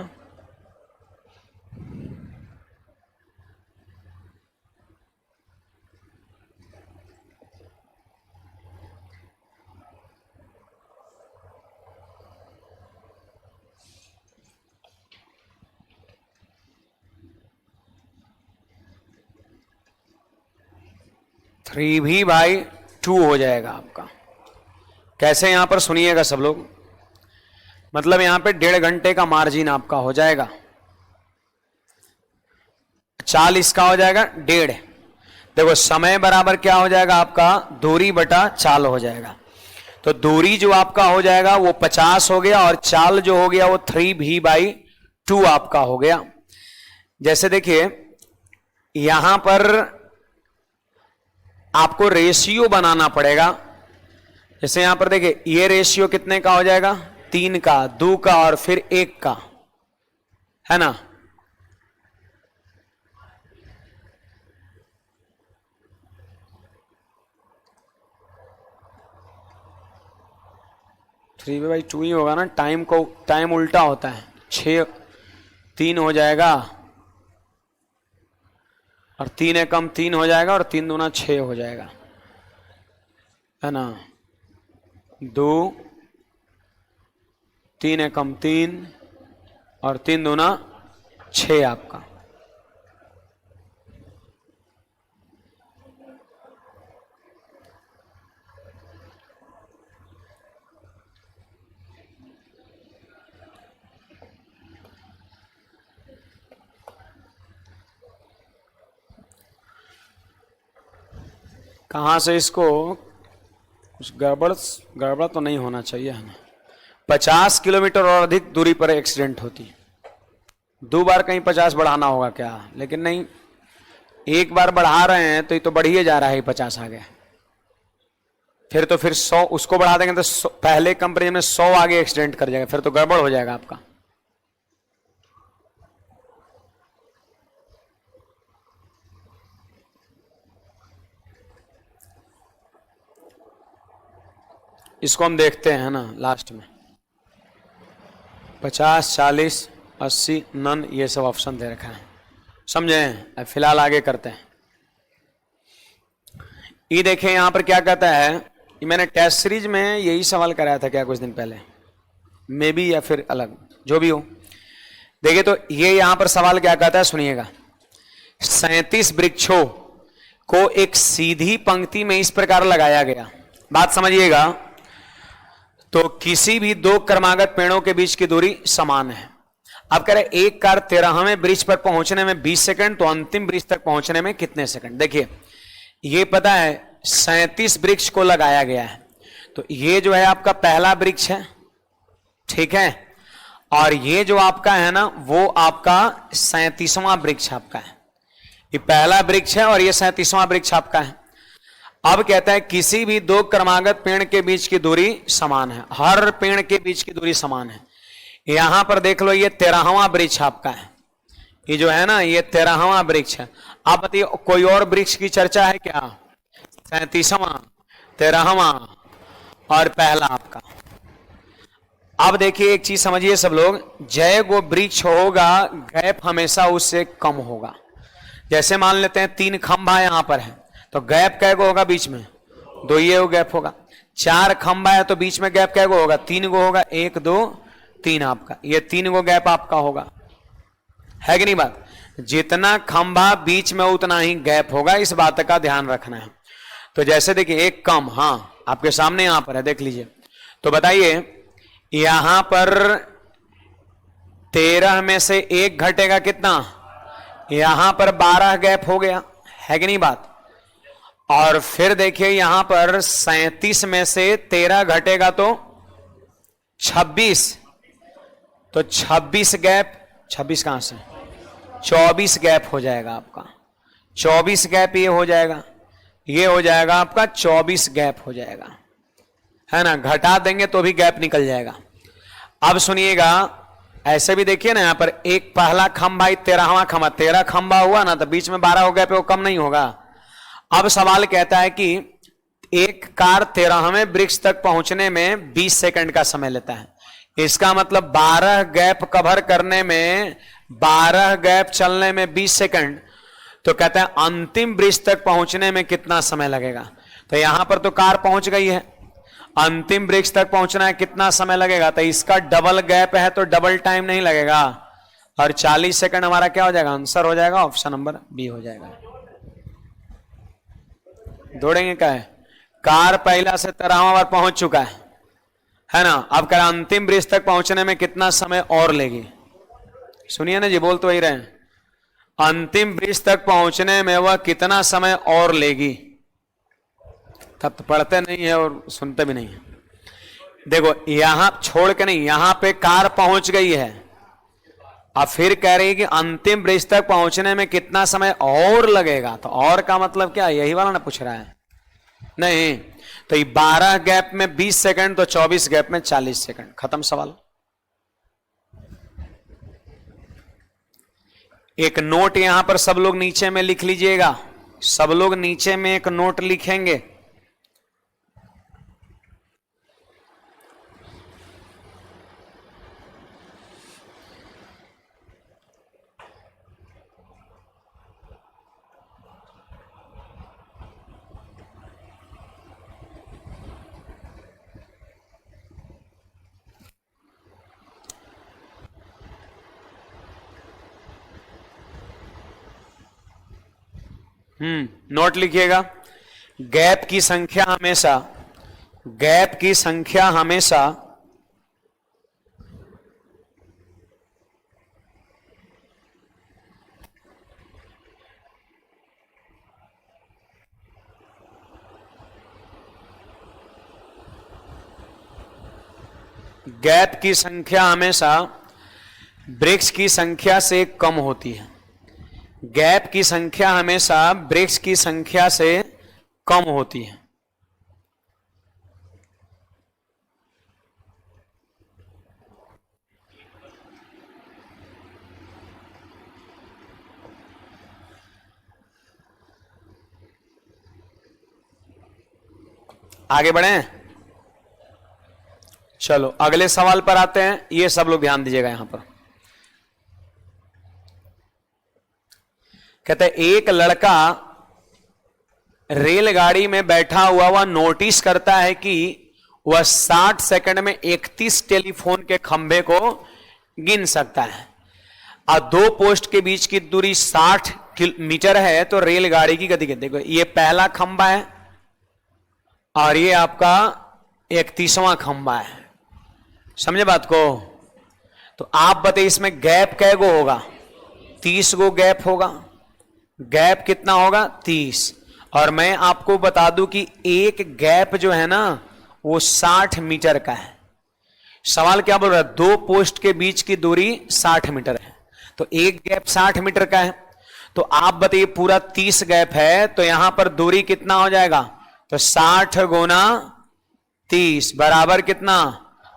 थ्री भी बाई 2 हो जाएगा आपका। कैसे, यहां पर सुनिएगा सब लोग। मतलब यहां पे 1.5 घंटे का मार्जिन आपका हो जाएगा। चाल इसका हो जाएगा 1.5। देखो समय बराबर क्या हो जाएगा आपका, दूरी बटा चाल हो जाएगा। तो दूरी जो आपका हो जाएगा वो 50 हो गया, और चाल जो हो गया वो 3v/2 आपका हो गया। जैसे देखिए यहां पर आपको रेशियो बनाना पड़ेगा। जैसे यहां पर देखिए ये रेशियो कितने का हो जाएगा, 3 का, 2 का और फिर 1 का, है ना। थ्री बाई 2 ही होगा ना, टाइम उल्टा होता है। 6 3 हो जाएगा, और 3 एकम 3 हो जाएगा, और 3 दूना 6 हो जाएगा, है ना। 2 3 एकम 3 और 3 दूना 6 आपका। कहां से इसको कुछ गड़बड़ तो नहीं होना चाहिए, है ना। 50 किलोमीटर और अधिक दूरी पर एक्सीडेंट होती है। 2 बार कहीं 50 बढ़ाना होगा क्या, लेकिन नहीं, एक बार बढ़ा रहे हैं तो ये तो बढ़िए जा रहा है 50 आगे। फिर 100 उसको बढ़ा देंगे तो पहले कंपनी में 100 आगे एक्सीडेंट कर जाएगा, फिर तो गड़बड़ हो जाएगा आपका। इसको हम देखते हैं ना लास्ट में। 50 40 80 नन, ये सब ऑप्शन दे रखा है, समझे। अब फिलहाल आगे करते हैं। ये देखें यहां पर क्या कहता है, ये मैंने टेस्ट सीरीज में यही सवाल कराया था क्या कुछ दिन पहले, मे बी या फिर अलग, जो भी हो। देखिए तो ये यहां पर सवाल क्या कहता है, सुनिएगा। 37 वृक्षों को एक सीधी पंक्ति में इस प्रकार लगाया गया, बात समझिएगा। तो किसी भी 2 क्रमागत पेड़ों के बीच की दूरी समान है। अब कह रहे एक कार 13वें ब्रिज पर पहुंचने में 20 सेकंड, तो अंतिम ब्रिज तक पहुंचने में कितने सेकंड। देखिए ये पता है 37 वृक्ष को लगाया गया है, तो ये जो है आपका पहला वृक्ष है, ठीक है। और ये जो आपका है ना वो आपका 37वां वृक्ष आपका है। ये पहला वृक्ष है और ये 37वां वृक्ष आपका है। अब कहता है किसी भी दो क्रमागत पेड़ के बीच की दूरी समान है, हर पेड़ के बीच की दूरी समान है। यहां पर देख लो ये 13वां वृक्ष आपका है, ये जो है ना ये 13वां वृक्ष है। आप बताइए कोई और वृक्ष की चर्चा है क्या? 37वां, 13वां और पहला आपका। अब देखिए एक चीज समझिए सब लोग, जय गो वृक्ष होगा गैप हमेशा उससे कम होगा। जैसे मान लेते हैं 3 खंभा यहां पर है तो गैप कै गो होगा बीच में? 2 ये वो गैप होगा। 4 खंभा है तो बीच में गैप कै गो होगा? 3 गो होगा। 1 2 3 आपका, ये 3 गो गैप आपका होगा, है कि नहीं बात? जितना खंभा बीच में उतना ही गैप होगा, इस बात का ध्यान रखना है। तो जैसे देखिए एक कम, हाँ आपके सामने यहां पर है, देख लीजिए। तो बताइए यहां पर 13 में से 1 घटेगा कितना? यहां पर 12 गैप हो गया, है कि नहीं बात? और फिर देखिए यहां पर 37 में से 13 घटेगा तो 26, तो 26 गैप, 26 कहां से? 24 गैप हो जाएगा आपका। 24 गैप ये हो जाएगा, ये हो जाएगा आपका 24 गैप हो जाएगा, है ना? घटा देंगे तो भी गैप निकल जाएगा। अब सुनिएगा, ऐसे भी देखिए ना, यहां पर एक पहला खंभा 13वां खंभा, 13 खंभा हुआ ना तो बीच में 12 हो गए पे वो कम नहीं होगा। अब सवाल कहता है कि एक कार 13वें वृक्ष तक पहुंचने में 20 सेकंड का समय लेता है। इसका मतलब 12 गैप कवर करने में, 12 गैप चलने में 20 सेकंड, तो कहता है अंतिम वृक्ष तक पहुंचने में कितना समय लगेगा? तो यहां पर तो कार पहुंच गई है, अंतिम वृक्ष तक पहुंचना है कितना समय लगेगा? तो इसका डबल गैप है तो डबल टाइम नहीं लगेगा, और 40 सेकंड हमारा क्या हो जाएगा? आंसर हो जाएगा ऑप्शन नंबर बी हो जाएगा। दौड़ेंगे क्या है? कार पहला से 13वां बार पहुंच चुका है ना? अब कह अंतिम वृक्ष तक पहुंचने में कितना समय और लेगी? सुनिए ना जी, बोल तो वही रहे, अंतिम वृक्ष तक पहुंचने में वह कितना समय और लेगी? तब तो पढ़ते नहीं है और सुनते भी नहीं है। देखो यहां छोड़ के नहीं, यहां पे कार पहुंच गई है, अब फिर कह रही है कि अंतिम वृक्ष तक पहुंचने में कितना समय और लगेगा। तो और का मतलब क्या? यही वाला ना पूछ रहा है? नहीं, तो ये 12 गैप में 20 सेकंड, तो 24 गैप में 40 सेकंड, खत्म सवाल। एक नोट यहां पर सब लोग नीचे में लिख लीजिएगा, सब लोग नीचे में एक नोट लिखेंगे। नोट लिखिएगा। गैप की संख्या हमेशा, गैप की संख्या हमेशा गैप की संख्या हमेशा वृक्ष की संख्या से कम होती है। गैप की संख्या हमेशा वृक्ष की संख्या से कम होती है। आगे बढ़े, चलो अगले सवाल पर आते हैं। ये सब लोग ध्यान दीजिएगा यहां पर। कहते हैं एक लड़का रेलगाड़ी में बैठा हुआ वह नोटिस करता है कि वह 60 सेकंड में 31 टेलीफोन के खंभे को गिन सकता है और 2 पोस्ट के बीच की दूरी 60 मीटर है। तो रेलगाड़ी की गति देखो, ये पहला खंभा है और ये आपका 31वां खंभा है, समझे बात को? तो आप बताइए इसमें गैप कै गो होगा? 30 गो गैप होगा। गैप कितना होगा? 30। और मैं आपको बता दूं कि एक गैप जो है ना वो 60 मीटर का है। सवाल क्या बोल रहा है, दो पोस्ट के बीच की दूरी 60 मीटर है, तो एक गैप 60 मीटर का है, तो आप बताइए पूरा 30 गैप है, तो यहां पर दूरी कितना हो जाएगा, तो 60 गुना 30 बराबर कितना,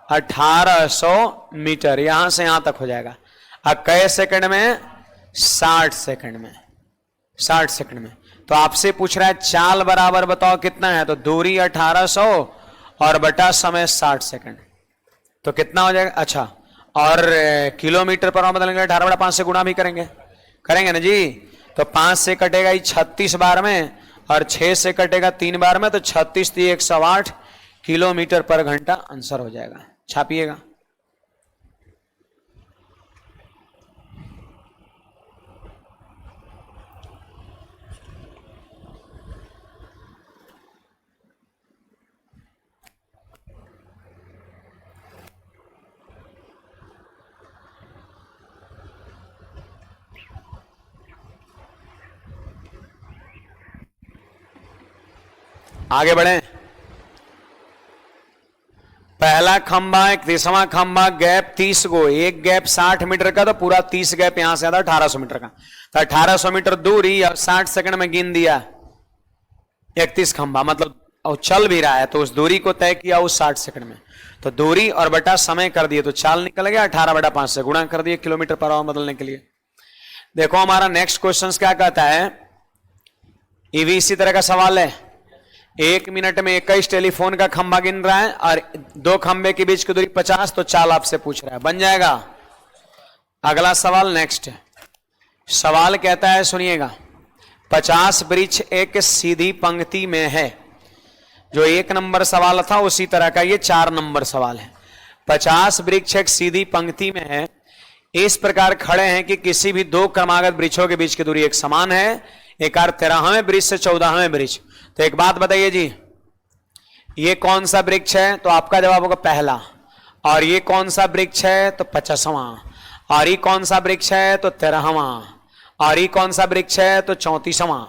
1800 मीटर, यहां से यहां तक हो जाएगा। अब कई सेकंड में, 60 सेकंड में, 60 सेकंड में। तो आपसे पूछ रहा है चाल बराबर बताओ कितना है, तो दूरी 1800 और बटा समय 60 सेकंड, तो कितना हो जाएगा। अच्छा, और किलोमीटर पर बदलेंगे, 18/5 से गुणा भी करेंगे ना जी, तो 5 से कटेगा ही 36 बार में, और 6 से कटेगा 3 बार में, तो 36 × 108 किलोमीटर पर घंटा आंसर हो जाएगा। छापिएगा। आगे बढ़े। पहला खंबा, 31वां खंबा, गैप 30 गो, एक गैप 60 मीटर का, तो पूरा 30 गैप यहां से आता 1800 मीटर का, तो 1800 मीटर दूरी और 60 सेकंड में गिन दिया 31 खंबा, मतलब और चल भी रहा है, तो उस दूरी को तय किया उस 60 सेकंड में, तो दूरी और बटा समय कर दिए, तो चाल निकल गया, 18/5 से गुणा कर दिए किलोमीटर पर आवर बदलने के लिए। देखो हमारा नेक्स्ट क्वेश्चन क्या कहता है, ये भी इसी तरह का सवाल है। 1 मिनट में 21 टेलीफोन का खंबा गिन रहा है और दो खंबे के बीच की दूरी 50, तो चाल आपसे पूछ रहा है, बन जाएगा। अगला सवाल नेक्स्ट सवाल कहता है, सुनिएगा, 50 वृक्ष एक सीधी पंक्ति में है। जो 1 नंबर सवाल था उसी तरह का ये 4 नंबर सवाल है। 50 वृक्ष एक सीधी पंक्ति में है, इस प्रकार खड़े हैं कि किसी भी दो क्रमागत वृक्षों के बीच की दूरी एक समान है, एक 13वें वृक्ष से 14वें वृक्ष। तो एक बात बताइए जी, ये कौन सा वृक्ष है, तो आपका जवाब होगा पहला, और ये कौन सा वृक्ष है, तो 50वां, और ये कौन सा वृक्ष है, तो 13वां, और ये कौन सा वृक्ष है, तो 34वां।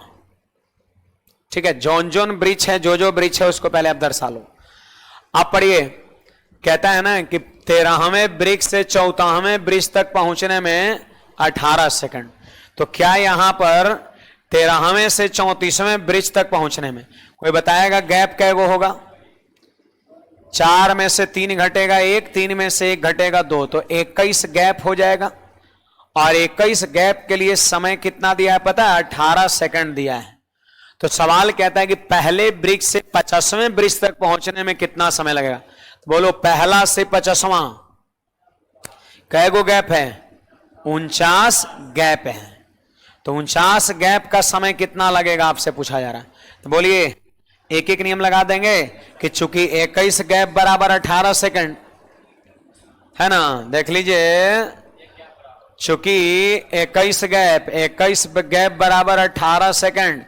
ठीक है, जौन जौन वृक्ष है, जो जो वृक्ष है उसको पहले आप दर्शा लो। आप पढ़िए, कहता है ना कि 13वें वृक्ष से 14वें वृक्ष तक पहुंचने में 18 सेकंड, तो क्या यहां पर 13वें से 34वें वृक्ष तक पहुंचने में कोई बताएगा गैप कैगो होगा, 4 में से 3 घटेगा 1, 3 में से 1 घटेगा 2, तो 21 गैप हो जाएगा। और 21 गैप के लिए समय कितना दिया है पता है, 18 सेकंड दिया है। तो सवाल कहता है कि पहले वृक्ष से 50वें वृक्ष तक पहुंचने में कितना समय लगेगा, तो बोलो पहला से 50वां कैगो गैप है, 49 गैप है, तो 49 गैप का समय कितना लगेगा आपसे पूछा जा रहा है। तो बोलिए एक एक नियम लगा देंगे कि चूंकि 21 गैप बराबर 18 सेकंड है ना, देख लीजिए, चूंकि 21 गैप बराबर 18 सेकंड,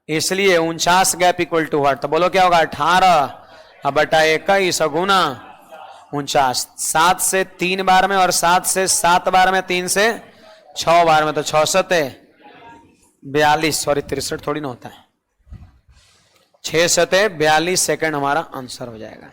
इसलिए 49 गैप इक्वल टू व्हाट, तो बोलो क्या होगा, 18 बटा 21 गुना 49, 7 से 3 बार में और 7 से 7 बार में, 3 से 6 बार में, तो 6 सते 42, सॉरी 63 थोड़ी ना होता है, 6 सते 42 सेकंड हमारा आंसर हो जाएगा।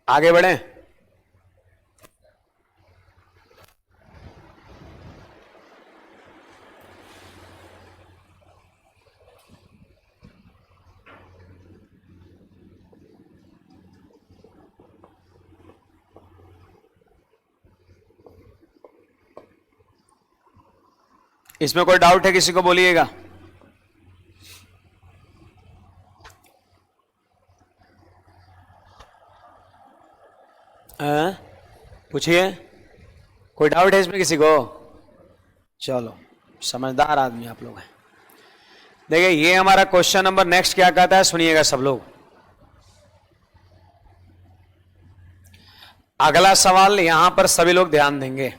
आगे बढ़े। इसमें कोई डाउट है किसी को, बोलिएगा। पूछिए। कोई डाउट है इसमें किसी को? चलो, समझदार आदमी आप लोग हैं। देखिए ये हमारा क्वेश्चन नंबर नेक्स्ट क्या कहता है, सुनिएगा सब लोग। अगला सवाल यहां पर सभी लोग ध्यान देंगे।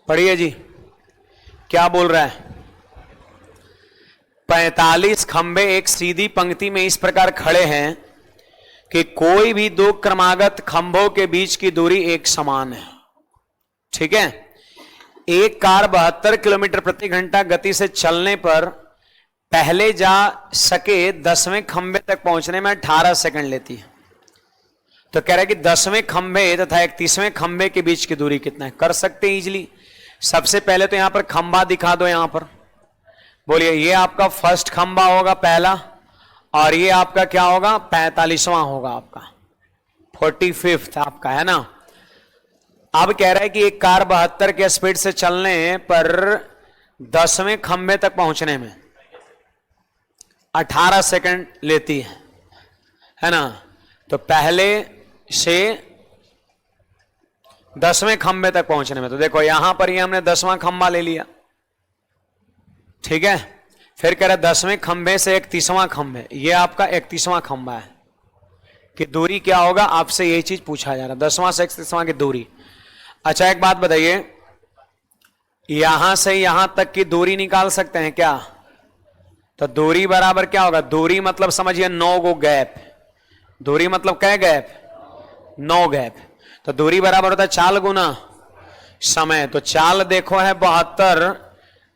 पढ़िए जी, क्या बोल रहा है? 45 खंबे एक सीधी पंक्ति में इस प्रकार खड़े हैं कि कोई भी दो क्रमागत खंभों के बीच की दूरी एक समान है। ठीक है। एक कार 72 किलोमीटर प्रति घंटा गति से चलने पर पहले जा सके 10वें खंभे तक पहुंचने में 18 सेकंड लेती है। तो कह रहा है कि 10वें खंभे तथा 31वें खंभे के बीच की दूरी कितना है। कर सकते हैं इजीली। सबसे पहले तो यहां पर खंभा दिखा दो। यहां पर बोलिए, ये आपका फर्स्ट खंभा होगा पहला, और ये आपका क्या होगा? 45वां होगा आपका, 45th आपका, है ना। अब कह रहा है कि एक कार 72 के स्पीड से चलने पर 10वें खंभे तक पहुंचने में 18 सेकंड लेती है ना। तो पहले से 10वें खंभे तक पहुंचने में, तो देखो यहां पर ये हमने 10वां खंभा ले लिया। ठीक है। फिर कह रहा है 10वें खंभे से 31वां खंभे, ये आपका 31वां खंभा है कि दूरी क्या होगा, आपसे यही चीज पूछा जा रहा है, 10वां से 31वां की दूरी। अच्छा एक बात बताइए, यहां से यहां तक की दूरी निकाल सकते हैं क्या? तो दूरी बराबर क्या होगा? दूरी मतलब समझिए 9 गो गैप। दूरी मतलब क्या गैप? 9 गैप। तो दूरी बराबर होता है 4 गुना समय। तो चाल देखो है 72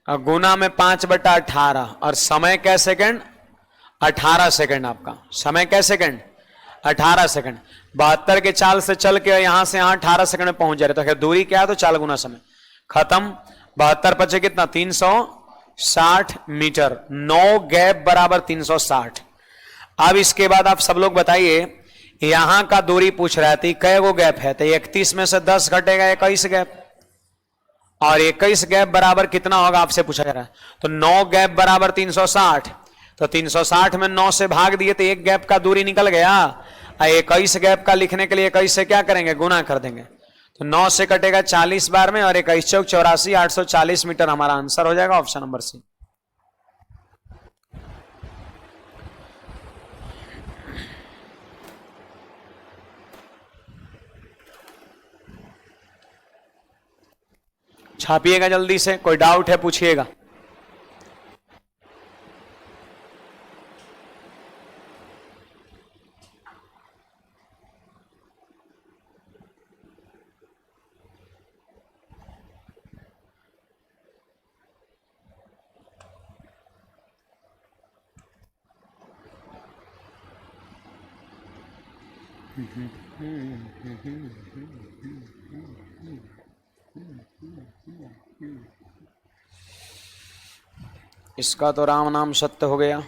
गुना में 5/18, और समय क्या सेकंड? 18 सेकंड। आपका समय क्या सेकंड? 18 सेकंड। 72 के चाल से चल के यहां से यहां 18 सेकंड में पहुंच जा रहे। तो दूरी क्या है? तो 4 गुना समय। खत्म। 72 पचे कितना? 360 मीटर। 9 गैप बराबर 360। अब इसके बाद आप सब लोग बताइए, यहां का दूरी पूछ रहा है, कै गो गैप है? तो 31 में से 10 घटेगा 21 गैप, और 21 गैप बराबर कितना होगा आपसे पूछा जा रहा है। तो 9 गैप बराबर 360। तो 360 में 9 से भाग दिए तो एक गैप का दूरी निकल गया। 21 गैप का लिखने के लिए 21 से क्या करेंगे? गुना कर देंगे। तो 9 से कटेगा 40 बार में, और 21 चौक 84, 840 मीटर हमारा आंसर हो जाएगा ऑप्शन नंबर सी। छापिएगा जल्दी से, कोई डाउट है पूछिएगा। इसका तो राम नाम सत्य हो गया।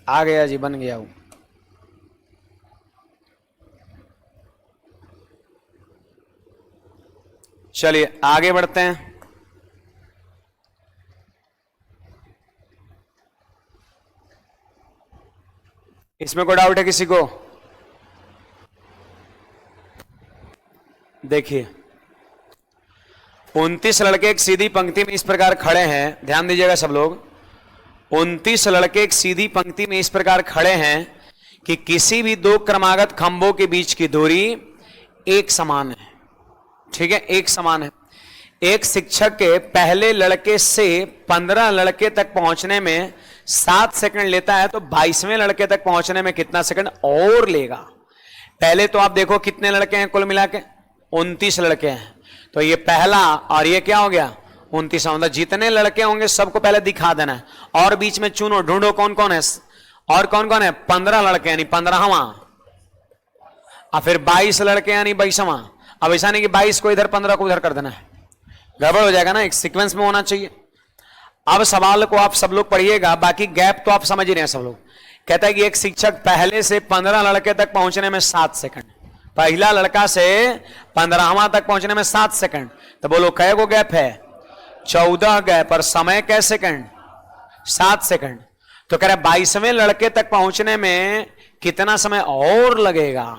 आ गया जी, बन गया वो। चलिए आगे बढ़ते हैं। इसमें कोई डाउट है किसी को? देखिए 29 लड़के एक सीधी पंक्ति में इस प्रकार खड़े हैं, ध्यान दीजिएगा सब लोग। 29 लड़के एक सीधी पंक्ति में इस प्रकार खड़े हैं कि किसी भी दो क्रमागत खंभों के बीच की दूरी एक समान है। ठीक है, एक समान है। एक शिक्षक के पहले लड़के से 15 लड़के तक पहुंचने में 7 सेकंड लेता है, तो 22वें लड़के तक पहुंचने में कितना सेकंड और लेगा? पहले तो आप देखो कितने लड़के हैं कुल मिला के, 29 लड़के हैं। तो ये पहला और ये क्या हो गया 29। मतलब जितने लड़के होंगे सबको पहले दिखा देना है, और बीच में चुनो ढूंढो कौन कौन है, और कौन कौन है 15 लड़के यानी 15वां, और फिर 22 लड़के यानी 22वां। अब ऐसा नहीं कि 22 को इधर 15 को उधर कर देना है, गड़बड़ हो जाएगा ना, एक सीक्वेंस में होना चाहिए। अब सवाल को आप सब लोग पढ़िएगा, बाकी गैप तो आप समझ ही रहे हैं सब लोग। कहता है कि एक शिक्षक पहले से 15 लड़के तक पहुंचने में 7 सेकंड, पहला लड़का से 15वां तक पहुंचने में 7 सेकंड। तो बोलो कै गो गैप है 14 गैप, और समय कै सेकंड 7 सेकंड। तो कह रहा है 22वें लड़के तक पहुंचने में कितना समय और लगेगा,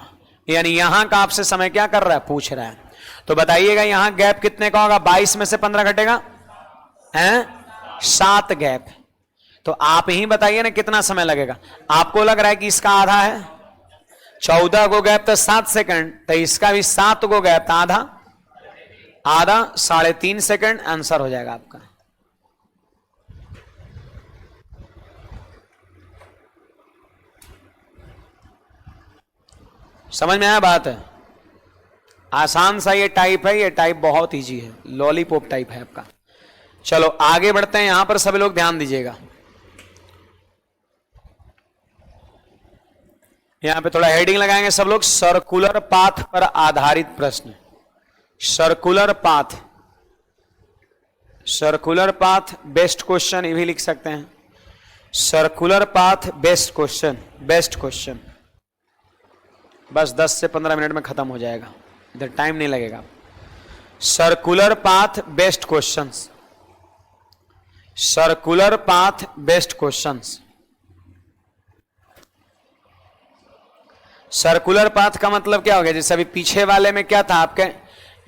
यानी यहां का आपसे समय क्या कर रहा है पूछ रहा है। तो बताइएगा यहां गैप कितने का होगा, 22 में से 15 घटेगा हैं 7 गैप। तो आप ही बताइए ना कितना समय लगेगा। आपको लग रहा है कि इसका आधा है, 14 गो गैप तो 7 सेकंड, तो इसका भी 7 गो गैप तो आधा, आधा 3.5 सेकंड आंसर हो जाएगा आपका। समझ में आया बात है, आसान सा ये टाइप है, ये टाइप बहुत इजी है, लॉलीपॉप टाइप है आपका। चलो आगे बढ़ते हैं, यहां पर सभी लोग ध्यान दीजिएगा। यहां पे थोड़ा हेडिंग लगाएंगे सब लोग, सर्कुलर पाथ पर आधारित प्रश्न। Circular path, circular path best question ये भी लिख सकते हैं, circular path best question, best question. बस 10 से 15 मिनट में खत्म हो जाएगा, इधर टाइम नहीं लगेगा। Circular path best questions, circular path best questions. Circular path का मतलब क्या हो गया, जैसे अभी पीछे वाले में क्या था आपके,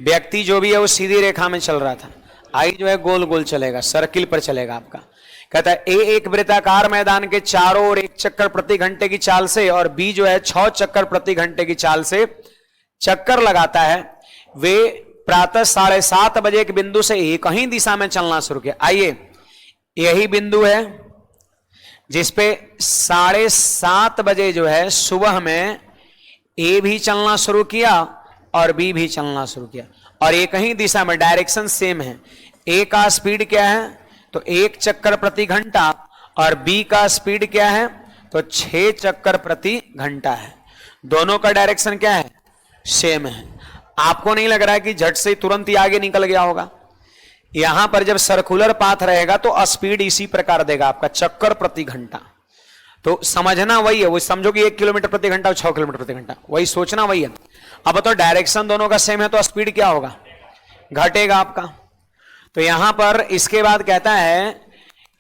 व्यक्ति जो भी है वो सीधी रेखा में चल रहा था, आई जो है गोल गोल चलेगा, सर्किल पर चलेगा आपका। कहता है ए एक वृत्ताकार मैदान के चारों ओर 1 चक्कर प्रति घंटे की चाल से, और बी जो है 6 चक्कर प्रति घंटे की चाल से चक्कर लगाता है। वे प्रातः 7:30 बजे के बिंदु से एक ही दिशा में चलना शुरू किया। आइए यही बिंदु है जिसपे 7:30 बजे जो है सुबह में ए भी चलना शुरू किया और बी भी चलना शुरू किया, और एक ही दिशा में, डायरेक्शन सेम है। ए का स्पीड क्या है तो 1 चक्कर प्रति घंटा, और बी का स्पीड क्या है तो 6 चक्कर प्रति घंटा है। दोनों का डायरेक्शन क्या है सेम है। आपको नहीं लग रहा है कि झट से तुरंत ही आगे निकल गया होगा। यहां पर जब सर्कुलर पाथ रहेगा तो स्पीड इसी प्रकार देगा आपका, चक्कर प्रति घंटा। तो समझना वही है, वो समझो कि 1 किलोमीटर प्रति घंटा और 6 किलोमीटर प्रति घंटा, वही सोचना वही है। अब तो डायरेक्शन दोनों का सेम है तो स्पीड क्या होगा घटेगा आपका। तो यहां पर इसके बाद कहता है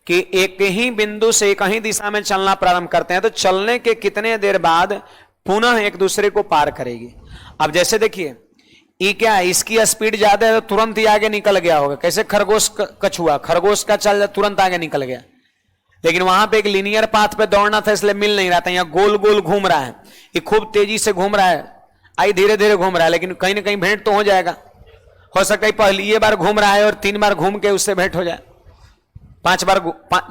कि एक ही बिंदु से एक ही दिशा में चलना प्रारंभ करते हैं तो चलने के कितने देर बाद पुनः एक दूसरे को पार करेगी। अब जैसे देखिए ये क्या है, इसकी स्पीड ज्यादा है तो तुरंत ही आगे निकल गया होगा, कैसे खरगोश कछुआ, खरगोश का चल तुरंत आगे निकल गया, लेकिन वहां पे एक लीनियर पाथ पे दौड़ना था इसलिए मिल नहीं रहा था। यहाँ गोल गोल घूम रहा है, ये खूब तेजी से घूम रहा है, आई धीरे धीरे घूम रहा है, लेकिन कहीं ना कहीं भेंट तो हो जाएगा। हो सकता है पहली बार घूम रहा है और 3 बार घूम के उससे भेंट हो जाए, 5 बार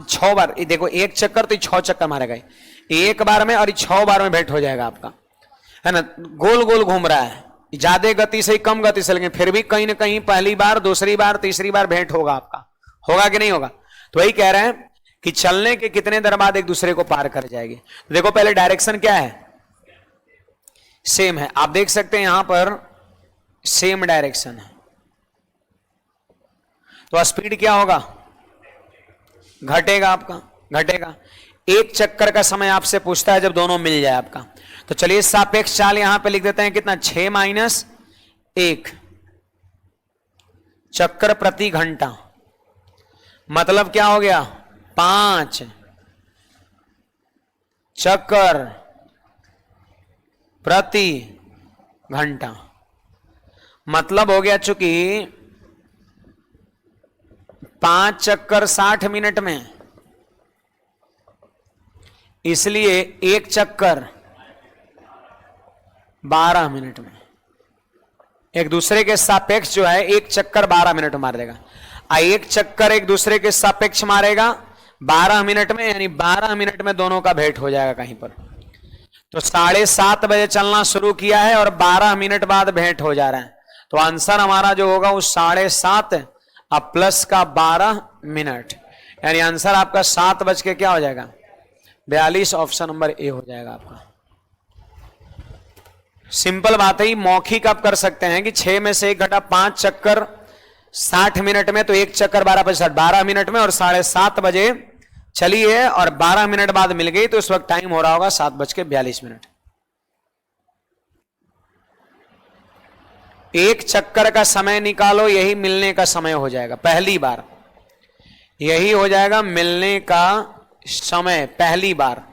6 बार, ये देखो 1 चक्कर तो 6 चक्कर मारेगा, 1 बार में और 6 बार में भेंट हो जाएगा आपका, है ना। गोल गोल घूम रहा है, ज्यादा गति से कम गति से, लेकिन फिर भी कहीं ना कहीं पहली बार, दूसरी बार, तीसरी बार भेंट होगा आपका, होगा कि नहीं होगा। तो वही कह रहे हैं कि चलने के कितने देर बाद एक दूसरे को पार कर जाएगी। देखो पहले डायरेक्शन क्या है सेम है, आप देख सकते हैं यहां पर सेम डायरेक्शन है, तो स्पीड क्या होगा घटेगा आपका, घटेगा। 1 चक्कर का समय आपसे पूछता है जब दोनों मिल जाए आपका। तो चलिए सापेक्ष चाल यहां पे लिख देते हैं, कितना 6 - 1 चक्कर प्रति घंटा, मतलब क्या हो गया 5 चक्कर प्रति घंटा, मतलब हो गया चूंकि 5 चक्कर 60 मिनट में, इसलिए 1 चक्कर 12 मिनट में। एक दूसरे के सापेक्ष जो है 1 चक्कर 12 मिनट मार देगा। 1 चक्कर एक दूसरे के सापेक्ष मारेगा 12 मिनट में, यानी 12 मिनट में दोनों का भेंट हो जाएगा कहीं पर। तो 7:30 बजे चलना शुरू किया है और 12 मिनट बाद भेंट हो जा रहा है, तो आंसर हमारा जो होगा वो 7:30 अब प्लस का 12 मिनट, यानी आंसर आपका 7 बज के क्या हो जाएगा 42, ऑप्शन नंबर ए हो जाएगा आपका। सिंपल बात है, ही मौखिक आप कर सकते हैं कि 6 में से 1 घटा 5 चक्कर 60 मिनट में, तो 1 चक्कर 12 मिनट में, और 7:30 बजे चली है और 12 मिनट बाद मिल गई, तो इस वक्त टाइम हो रहा होगा 7:42। एक चक्कर का समय निकालो, यही मिलने का समय हो जाएगा पहली बार, यही हो जाएगा मिलने का समय पहली बार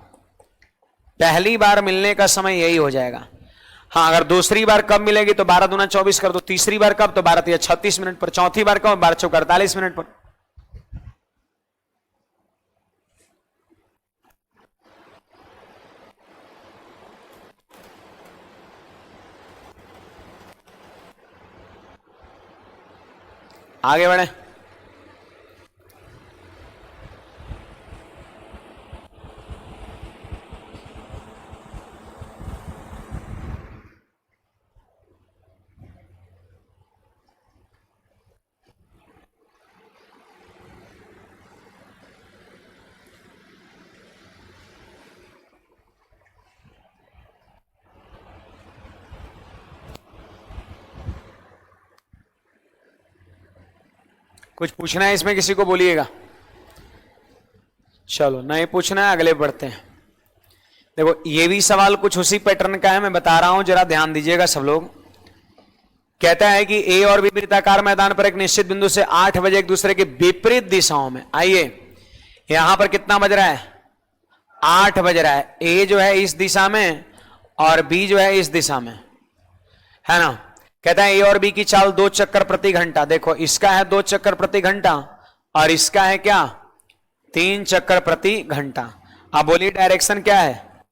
मिलने का समय यही हो जाएगा। हाँ, अगर दूसरी बार कब मिलेगी तो 12 दूना 24 कर दो, तीसरी बार कब तो 12 तिया 36 मिनट पर, चौथी बार कब 12 चौका 48 मिनट पर। आगे बढ़े। कुछ पूछना है इसमें किसी को, बोलिएगा। चलो नहीं पूछना है, अगले बढ़ते हैं। देखो ये भी सवाल कुछ उसी पैटर्न का है, मैं बता रहा हूं, जरा ध्यान दीजिएगा सब लोग। कहता है कि ए और बी वृत्ताकार मैदान पर एक निश्चित बिंदु से 8 बजे एक दूसरे के विपरीत दिशाओं में, आइए यहां पर कितना बज रहा है 8 बज रहा है, ए जो है इस दिशा में और बी जो है इस दिशा में, है ना। कहता है ए और बी की चाल 2 चक्कर प्रति घंटा, देखो इसका है 2 चक्कर प्रति घंटा और इसका है क्या 3 चक्कर प्रति घंटा। अब बोलिए डायरेक्शन क्या है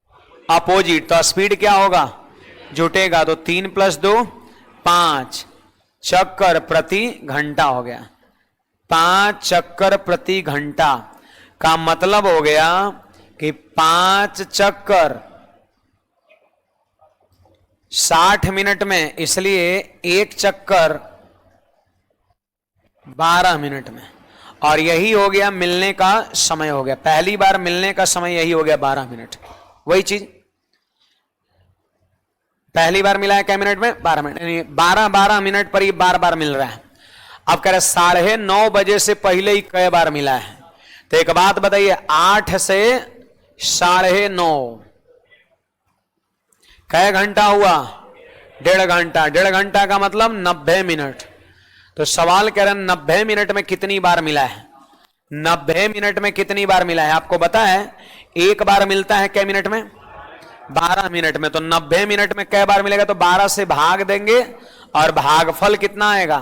अपोजिट, तो स्पीड क्या होगा जुटेगा, तो 3 + 2 5 चक्कर प्रति घंटा हो गया। 5 चक्कर प्रति घंटा का मतलब हो गया कि 5 चक्कर 60 मिनट में, इसलिए 1 चक्कर 12 मिनट में, और यही हो गया मिलने का समय हो गया। पहली बार मिलने का समय यही हो गया 12 मिनट। वही चीज पहली बार मिला है क्या मिनट में 12 मिनट, यानी 12 मिनट पर ये बार बार मिल रहा है। अब कह रहे 9:30 बजे से पहले ही कई बार मिला है, तो एक बात बताइए 8 से 9:30 कै घंटा हुआ 1.5 घंटा, 1.5 घंटा का मतलब 90 मिनट। तो सवाल कह रहे हैं 90 मिनट में कितनी बार मिला है, 90 मिनट में कितनी बार मिला है। आपको पता है एक बार मिलता है कै मिनट में 12 मिनट में, तो 90 मिनट में कै बार मिलेगा, तो 12 से भाग देंगे और भागफल कितना आएगा,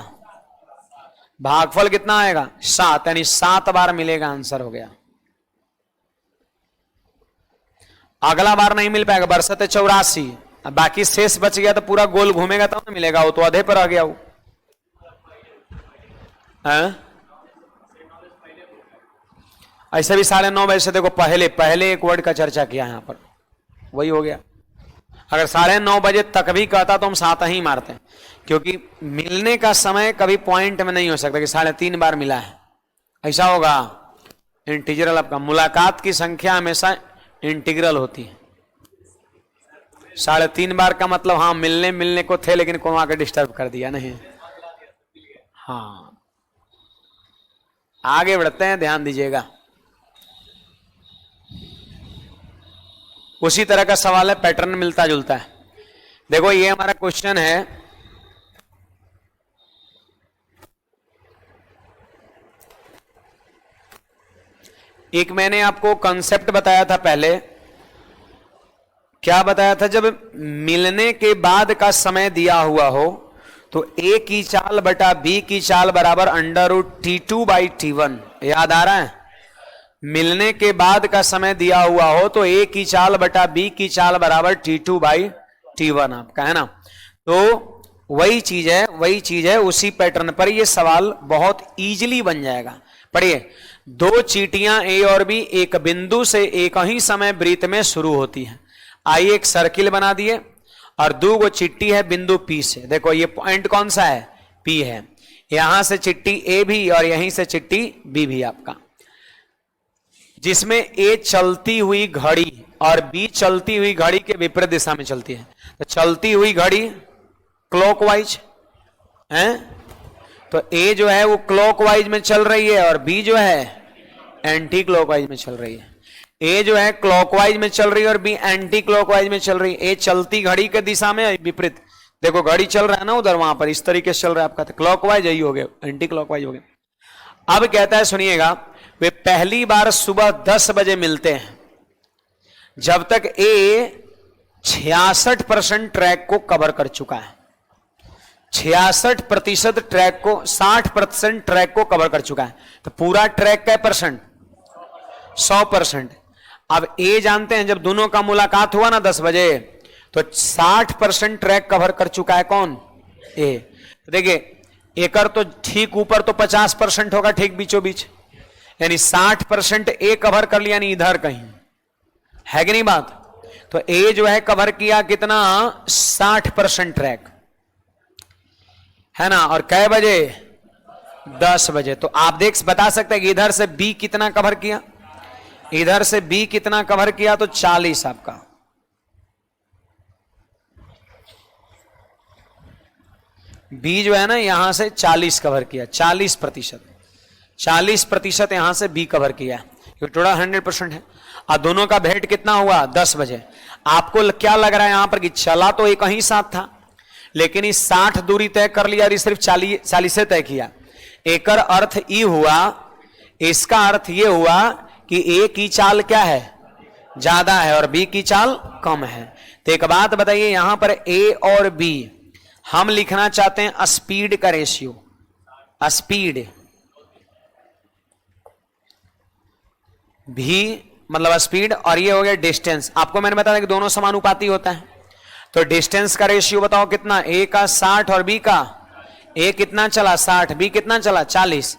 भागफल कितना आएगा 7, यानी 7 बार मिलेगा, आंसर हो गया। अगला बार नहीं मिल पाएगा, बरसते 84, अब बाकी शेष बच गया तो पूरा गोल घूमेगा तब तो मिलेगा, वो तो आधे पर आ गया वो। ऐसे भी 9:30 बजे से देखो पहले एक वर्ड का चर्चा किया यहां पर, वही हो गया। अगर 9:30 बजे तक भी कहता तो हम 7 ही मारते हैं, क्योंकि मिलने का समय कभी पॉइंट में नहीं हो सकता कि 3.5 बार मिला है, ऐसा होगा इंटीग्रल। आपका मुलाकात की संख्या हमेशा इंटीग्रल होती है। 3.5 बार का मतलब हाँ मिलने को थे, लेकिन कौन आके डिस्टर्ब कर दिया नहीं। हाँ आगे बढ़ते हैं, ध्यान दीजिएगा। उसी तरह का सवाल है, पैटर्न मिलता जुलता है। देखो ये हमारा क्वेश्चन है, एक मैंने आपको कॉन्सेप्ट बताया था पहले, क्या बताया था, जब मिलने के बाद का समय दिया हुआ हो तो a की चाल बटा b की चाल बराबर √T2/T1, याद आ रहा है। मिलने के बाद का समय दिया हुआ हो तो a की चाल बटा b की चाल बराबर T2/T1 आपका, है ना। तो वही चीज है, उसी पैटर्न पर ये सवाल बहुत इजीली बन जाएगा। पढ़िए, 2 चींटियां a और b एक बिंदु से एक ही समय वृत्त में शुरू होती हैं। आइए एक सर्किल बना दिए और दो गो चिट्टी है बिंदु पी से। देखो ये पॉइंट कौन सा है, पी है। यहां से चिट्टी ए भी और यहीं से चिट्टी बी भी आपका, जिसमें ए चलती हुई घड़ी और बी चलती हुई घड़ी के विपरीत दिशा में चलती है। तो चलती हुई घड़ी क्लॉकवाइज है, तो ए जो है वो क्लॉकवाइज में चल रही है और बी जो है एंटी क्लॉकवाइज में चल रही है। ए जो है क्लॉकवाइज में चल रही है और बी एंटी क्लॉकवाइज में चल रही है। ए चलती घड़ी के दिशा में विपरीत, देखो घड़ी चल रहा है ना उधर, वहां पर इस तरीके से चल रहा है आपका, तो क्लॉकवाइज यही हो गया, एंटी क्लॉकवाइज हो गया। अब कहता है सुनिएगा, वे पहली बार सुबह 10 बजे मिलते हैं जब तक ए 66% ट्रैक को कवर कर चुका है। 66% ट्रैक को, 60% ट्रैक को कवर कर चुका है। तो पूरा ट्रैक का परसेंट 100%। अब ए जानते हैं जब दोनों का मुलाकात हुआ ना 10 बजे, तो 60% ट्रैक कवर कर चुका है कौन, ए। तो देखिए एकर तो ठीक ऊपर तो 50% होगा, ठीक बीचों बीच, यानी 60% ए कवर कर लिया, यानी इधर कहीं है कि नहीं बात। तो ए जो है कवर किया कितना, 60% ट्रैक है ना। और कै बजे, 10 बजे। तो आप बता सकते हैं कि इधर से बी कितना कवर किया, इधर से बी कितना कवर किया, तो 40 आपका। बी जो है ना यहां से 40 कवर किया, 40%, 40% यहां से बी कवर किया, क्योंकि टोटल 100% है। और दोनों का भेंट कितना हुआ, 10 बजे। आपको क्या लग रहा है यहां पर कि चला तो एक ही साथ था, लेकिन इस 60 दूरी तय कर लिया और ये सिर्फ 40 से तय किया। एकर अर्थ ई हुआ, इसका अर्थ ये हुआ कि ए की चाल क्या है, ज्यादा है और बी की चाल कम है। तो एक बात बताइए, यहां पर ए और बी हम लिखना चाहते हैं स्पीड का रेशियो, स्पीड भी मतलब स्पीड, और ये हो गया डिस्टेंस। आपको मैंने बताया कि दोनों समानुपाती होता है। तो डिस्टेंस का रेशियो बताओ कितना, ए का 60 और बी का, ए कितना चला 60, बी कितना चला 40,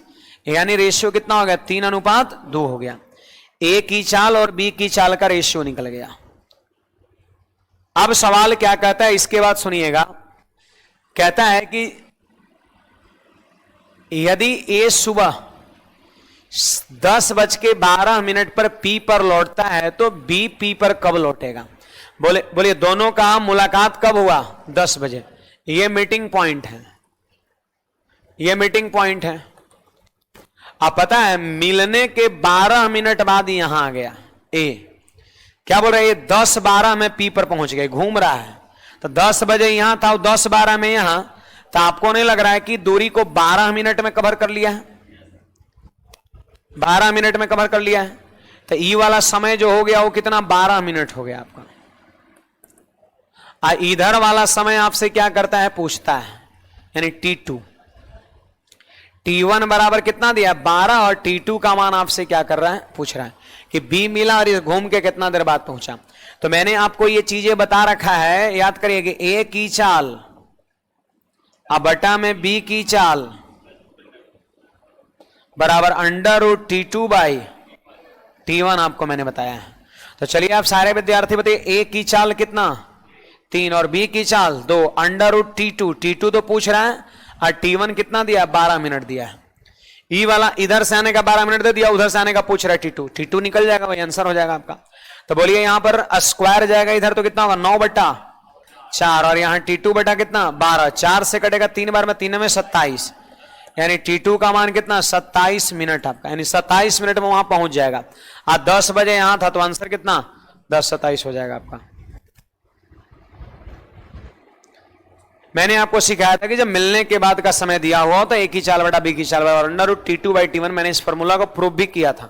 यानी रेशियो कितना हो गया, 3:2 हो गया। ए की चाल और बी की चाल का रेशियो निकल गया। अब सवाल क्या कहता है, इसके बाद सुनिएगा, कहता है कि यदि ए सुबह 10:12 पर पी पर लौटता है तो बी पी पर कब लौटेगा। बोलिए दोनों का मुलाकात कब हुआ, 10 बजे। ये मीटिंग पॉइंट है, ये मीटिंग पॉइंट है। अब पता है मिलने के 12 मिनट बाद यहां आ गया ए, क्या बोल रहा है, ये 10-12 में पी पर पहुंच गए, घूम रहा है। तो 10 बजे यहां था, 10-12 में यहां, तो आपको नहीं लग रहा है कि दूरी को 12 मिनट में कवर कर लिया है, 12 मिनट में कवर कर लिया है। तो ई वाला समय जो हो गया वो कितना, 12 मिनट हो गया आपका। इधर वाला समय आपसे क्या करता है, पूछता है, यानी T2, T1 बराबर कितना दिया, 12, और T2 का मान आपसे क्या कर रहा है, पूछ रहा है कि B मिला और इस घूम के कितना देर बाद पहुंचा। तो मैंने आपको ये चीजें बता रखा है, याद करिए कि A की चाल अब बटा में B की चाल बराबर √T2 बाई T1 आपको मैंने बताया है। तो चलिए आप सारे विद्यार्थी बताइए, A की चाल कितना, 3, और B की चाल 2, √T2, T2 तो पूछ रहा है, और T1 कितना दिया, 12 मिनट दिया है। ई वाला इधर से आने का 12 मिनट दे दिया, उधर से आने का पूछ रहा है T2, T2 निकल जाएगा, वही आंसर हो जाएगा आपका। तो बोलिए यहां पर स्क्वायर जाएगा इधर, तो कितना होगा, 9/4, और यहां T2 बटा कितना, 12, 4 से कटेगा 3 बार में, 3 में 27, यानी T2 का मान कितना, 27 मिनट आपका, यानी 27 मिनट में वहां पहुंच जाएगा। आज 10 बजे यहां था, तो आंसर कितना, 10:27 हो जाएगा आपका। मैंने आपको सिखाया था कि जब मिलने के बाद का समय दिया हुआ तो ए की चाल बटा बी की चाल बराबर √T2 बाई T1। मैंने इस फॉर्मूला को प्रूव भी किया था।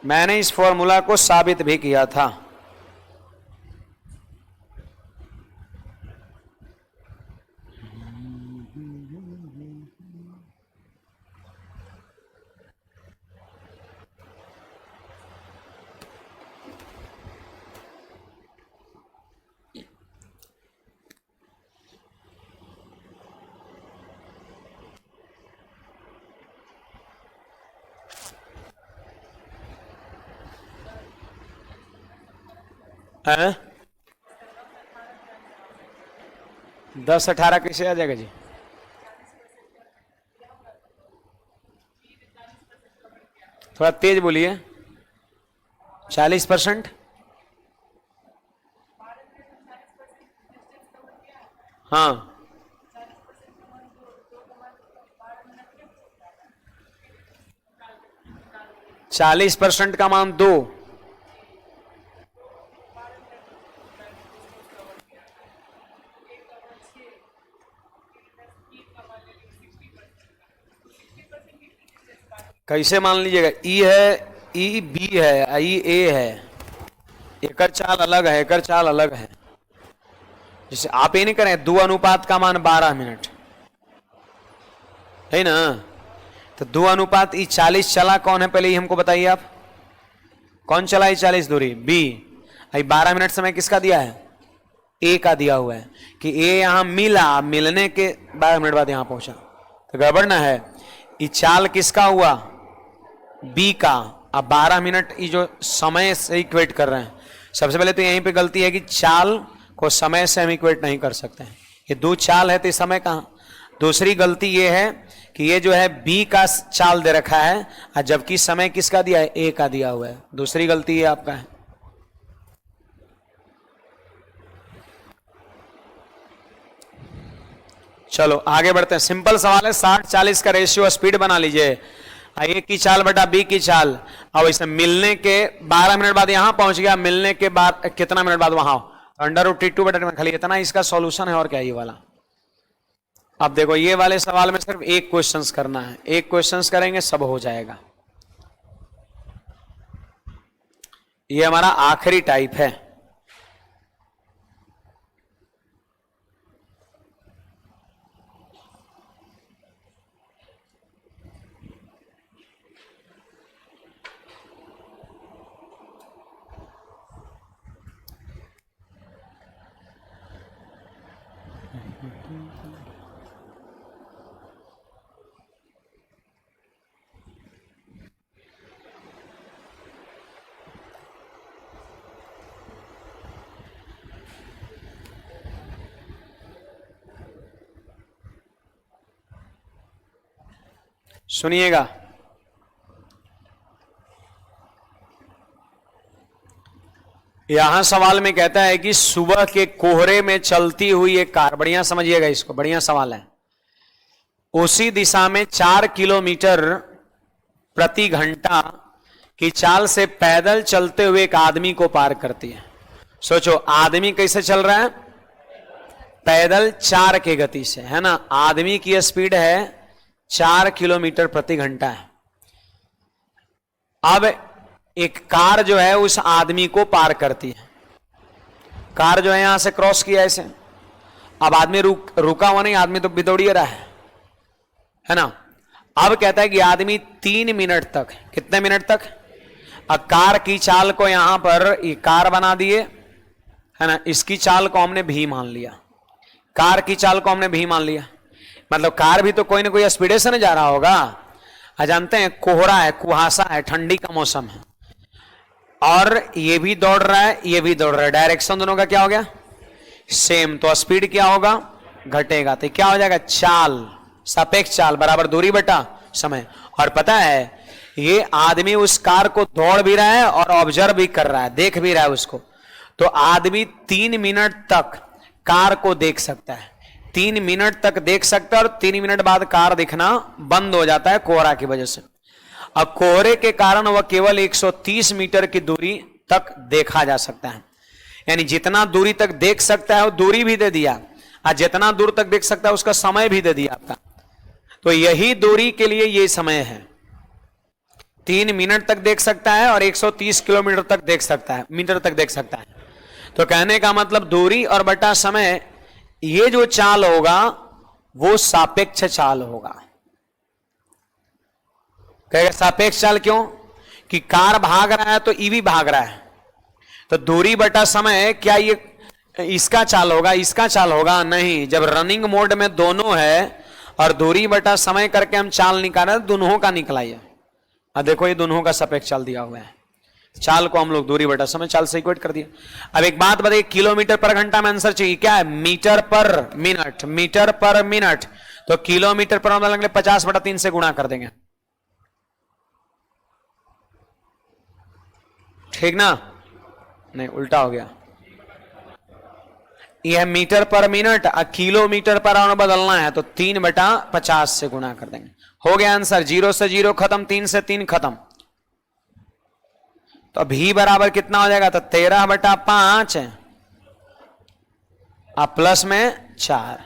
मैंने इस फॉर्मूला को साबित भी किया था। हैं? 10-18 कैसे आ जाएगा जी? थोड़ा तेज बोलिए। 40%? हाँ, 40% का मान 2। कैसे मान लीजिएगा? ई है, ई बी है, ई ए है, एकर चाल अलग है, एकर चाल अलग है। जैसे आप ये नहीं करें 2 अनुपात का मान 12 मिनट है ना, तो 2 अनुपात ई 40 चला कौन है पहले ही हमको बताइए आप, कौन चला ये 40 दूरी? बी। अभी 12 मिनट समय किसका दिया है? ए का दिया हुआ है कि ए यहां मिला, मिलने के 12 मिनट बाद यहां पहुंचा, तो गड़बड़ ना है। ये चाल किसका हुआ? बी का। अब 12 मिनट ये जो समय से इक्वेट कर रहे हैं, सबसे पहले तो यहीं पे गलती है कि चाल को समय से हम इक्वेट नहीं कर सकते हैं, ये 2 चाल है तो इस समय कहां। दूसरी गलती ये है कि ये जो है बी का चाल दे रखा है और जबकि समय किसका दिया है? ए का दिया हुआ है। दूसरी गलती ये आपका है। चलो आगे बढ़ते हैं। सिंपल सवाल है, 60-40 का रेशियो स्पीड बना लीजिए। ए की चाल बटा बी की चाल। अब इसे मिलने के 12 मिनट बाद यहां पहुंच गया, मिलने के बाद कितना मिनट बाद वहां, √T2 बटा खाली इतना इसका सॉल्यूशन है और क्या ये वाला। अब देखो ये वाले सवाल में सिर्फ एक क्वेश्चंस करना है, एक क्वेश्चंस करेंगे सब हो जाएगा। ये हमारा आखिरी टाइप है। सुनिएगा, यहां सवाल में कहता है कि सुबह के कोहरे में चलती हुई एक कार, बढ़िया समझिएगा इसको, बढ़िया सवाल है, उसी दिशा में 4 किलोमीटर प्रति घंटा की चाल से पैदल चलते हुए एक आदमी को पार करती है। सोचो आदमी कैसे चल रहा है? पैदल 4 के गति से, है ना। आदमी की स्पीड है 4 किलोमीटर प्रति घंटा है। अब एक कार जो है उस आदमी को पार करती है। कार जो है यहां से क्रॉस किया ऐसे, अब आदमी रुका हुआ नहीं, आदमी तो बिदौड़ी रहा है ना। अब कहता है कि आदमी 3 मिनट तक, कितने मिनट तक? अब कार की चाल को यहां पर ये कार बना दिए, है ना, इसकी चाल को हमने भी मान लिया, कार की चाल को हमने भी मान लिया, मतलब कार भी तो कोई ना कोई स्पीड से जा रहा होगा। जानते हैं कोहरा है, कुहासा है, ठंडी का मौसम है, और ये भी दौड़ रहा है, ये भी दौड़ रहा है, डायरेक्शन दोनों का क्या हो गया? सेम, तो स्पीड क्या होगा? घटेगा। तो क्या हो जाएगा? चाल, सापेक्ष चाल बराबर दूरी बटा समय। और पता है ये आदमी उस कार को दौड़ भी रहा है और ऑब्जर्व भी कर रहा है, देख भी रहा है उसको। तो आदमी 3 मिनट तक कार को देख सकता है, 3 मिनट तक देख सकता है, और 3 मिनट बाद कार दिखना बंद हो जाता है कोहरा की वजह से। अब कोहरे के कारण वह केवल 130 मीटर की दूरी तक देखा जा सकता है, यानी जितना दूरी तक देख सकता है वो दूरी भी दे दिया, और जितना दूर तक देख सकता है उसका समय भी दे दिया आपका। तो यही दूरी के लिए ये समय है, 3 मिनट तक देख सकता है और 130 किलोमीटर तक देख सकता है, मीटर तक देख सकता है। तो कहने का मतलब दूरी और बटा समय, ये जो चाल होगा वो सापेक्ष चाल होगा। कहेगा सापेक्ष चाल क्यों? कि कार भाग रहा है तो ई भी भाग रहा है, तो दूरी बटा समय क्या ये इसका चाल होगा, इसका चाल होगा? नहीं। जब रनिंग मोड में दोनों है और दूरी बटा समय करके हम चाल निकाल रहे हैं, दोनों का निकला ये। अब देखो ये दोनों का सापेक्ष चाल दिया हुआ है, चाल को हम लोग दूरी बटा समय चाल से इक्वेट कर दिया। अब एक बात बताइए, किलोमीटर पर घंटा में आंसर चाहिए, क्या है? मीटर पर मिनट, मीटर पर मिनट। तो किलोमीटर पर हम लगेंगे 50/3 से गुणा कर देंगे, ठीक ना? नहीं, उल्टा हो गया। यह मीटर पर मिनट, किलोमीटर पर आवर बदलना है तो 3/50 से गुणा कर देंगे। हो गया आंसर। 0 से 0 खत्म, 3 से 3 खत्म। तो भी बराबर कितना हो जाएगा? तो 13/5 है, अब प्लस में 4,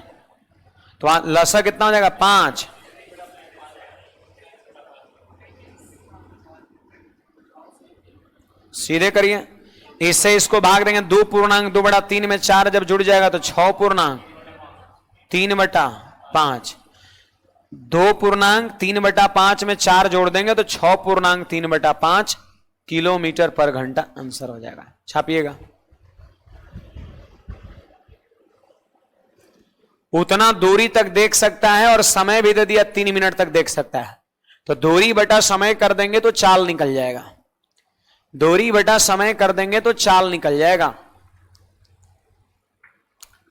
तो लसा कितना हो जाएगा? 5। सीधे करिए, इससे इसको भाग देंगे, 2.2/3 में 4 जब जुड़ जाएगा तो 6.3/5। 2.3/5 में 4 जोड़ देंगे तो 6.3/5 किलोमीटर पर घंटा आंसर हो जाएगा। छापिएगा। उतना दूरी तक देख सकता है और समय भी दे दिया 3 मिनट तक देख सकता है, तो दूरी बटा समय कर देंगे तो चाल निकल जाएगा। दूरी बटा समय कर देंगे तो चाल निकल जाएगा।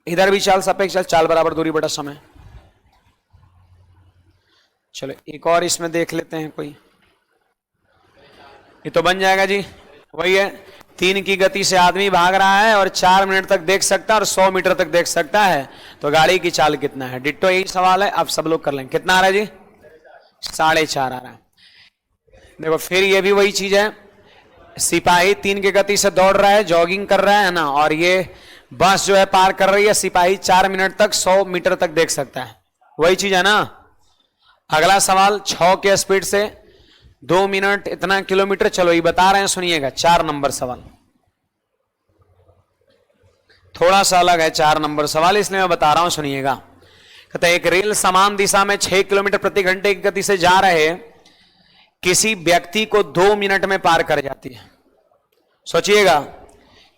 इधर भी चाल सापेक्ष चाल, चाल बराबर दूरी बटा समय। चलो एक और इसमें देख लेते हैं कोई। ये तो बन जाएगा जी, वही है, 3 की गति से आदमी भाग रहा है और 4 मिनट तक देख सकता है और 100 मीटर तक देख सकता है, तो गाड़ी की चाल कितना है? डिट्टो यही सवाल है, अब सब लोग कर लेंगे। कितना आ रहा है जी? 4.5 आ रहा है। देखो फिर ये भी वही चीज है, सिपाही 3 की गति से दौड़ रहा है, जॉगिंग कर रहा है ना, और ये बस जो है पार कर रही है, सिपाही 4 मिनट तक 100 मीटर तक देख सकता है, वही चीज है ना। अगला सवाल 6 के स्पीड से 2 मिनट इतना किलोमीटर, चलो ये बता रहे हैं, सुनिएगा। 4 नंबर सवाल थोड़ा सा अलग है, 4 नंबर सवाल इसलिए मैं बता रहा हूं, सुनिएगा। कहते एक रेल समान दिशा में 6 किलोमीटर प्रति घंटे की गति से जा रहे किसी व्यक्ति को 2 मिनट में पार कर जाती है। सोचिएगा,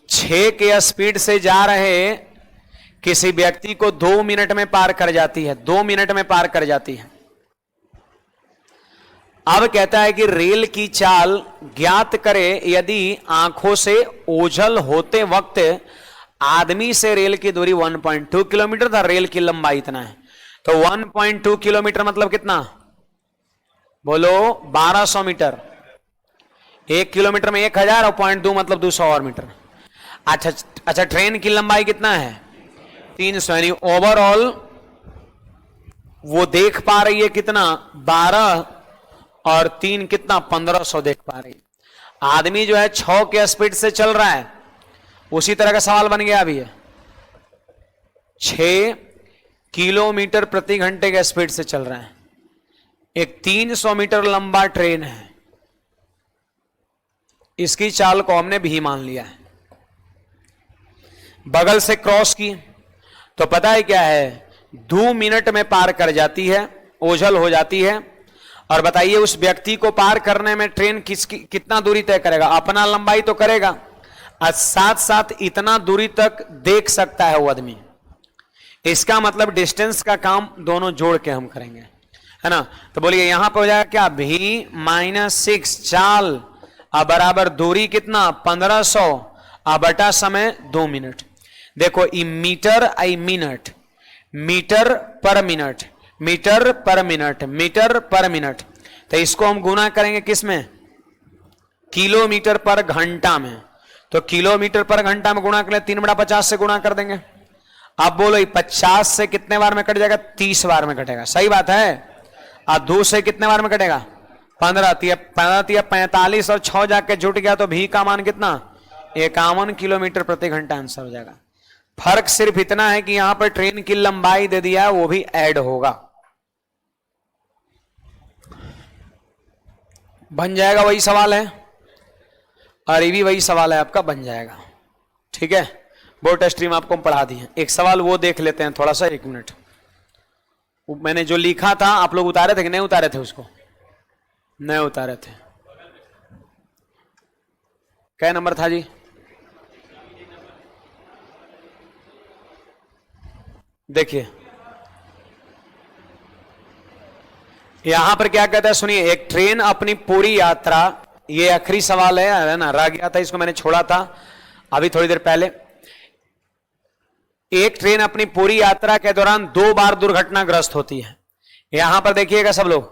6 के स्पीड से जा रहे किसी व्यक्ति को 2 मिनट में पार कर जाती है, 2 मिनट में पार कर जाती है। अब कहता है कि रेल की चाल ज्ञात करे यदि आंखों से ओझल होते वक्त आदमी से रेल की दूरी 1.2 किलोमीटर था, रेल की लंबाई इतना है, तो 1.2 किलोमीटर मतलब कितना? बोलो 1200 मीटर। 1 किलोमीटर में 1000 और 0.2 मतलब 200 और मीटर। अच्छा, ट्रेन की लंबाई कितना है? 300, यानी ओवरऑल वो देख पा रही है कितना? 12 और 3 कितना? 1500 देख पा रही। आदमी जो है 6 के स्पीड से चल रहा है, उसी तरह का सवाल बन गया अभी है। 6 किलोमीटर प्रति घंटे के स्पीड से चल रहा है, एक 300 मीटर लंबा ट्रेन है, इसकी चाल को हमने भी मान लिया है। बगल से क्रॉस की तो पता है क्या है? 2 मिनट में पार कर जाती है, ओझल हो जाती है। और बताइए उस व्यक्ति को पार करने में ट्रेन कितना दूरी तय करेगा? अपना लंबाई तो करेगा, और साथ साथ इतना दूरी तक देख सकता है वो आदमी। इसका मतलब डिस्टेंस का काम दोनों जोड़ के हम करेंगे, है ना। तो बोलिए यहां पर हो जाएगा क्या? v-6 चाल अब बराबर दूरी कितना? 1500 अब बटा समय 2 मिनट। देखो ई मीटर आई मिनट, मीटर पर मिनट, मीटर पर मिनट, मीटर पर मिनट, तो इसको हम गुना करेंगे किस में? किलोमीटर पर घंटा में। तो किलोमीटर पर घंटा में गुणा करें, 3/50 से गुणा कर देंगे। अब बोलो 50 से कितने बार में कट जाएगा? 30 बार में कटेगा, सही बात है। और 2 से कितने बार में कटेगा? 15 15 45 और 6 जाके जुट गया तो भी का मान कितना? 51 किलोमीटर प्रति घंटा आंसर हो जाएगा। फर्क सिर्फ इतना है कि यहां पर ट्रेन की लंबाई दे दिया है, वो भी ऐड होगा, बन जाएगा। वही सवाल है और ये भी वही सवाल है आपका, बन जाएगा। ठीक है, बोर्ड स्ट्रीम आपको पढ़ा दी है। एक सवाल वो देख लेते हैं थोड़ा सा, 1 मिनट। मैंने जो लिखा था आप लोग उतारे थे कि नहीं उतारे थे? उसको नहीं उतारे थे। क्या नंबर था जी? देखिए यहां पर क्या कहता है, सुनिए। एक ट्रेन अपनी पूरी यात्रा ये आखिरी सवाल है ना, रह गया था, इसको मैंने छोड़ा था अभी थोड़ी देर पहले। एक ट्रेन अपनी पूरी यात्रा के दौरान 2 बार दुर्घटनाग्रस्त होती है। यहां पर देखिएगा सब लोग,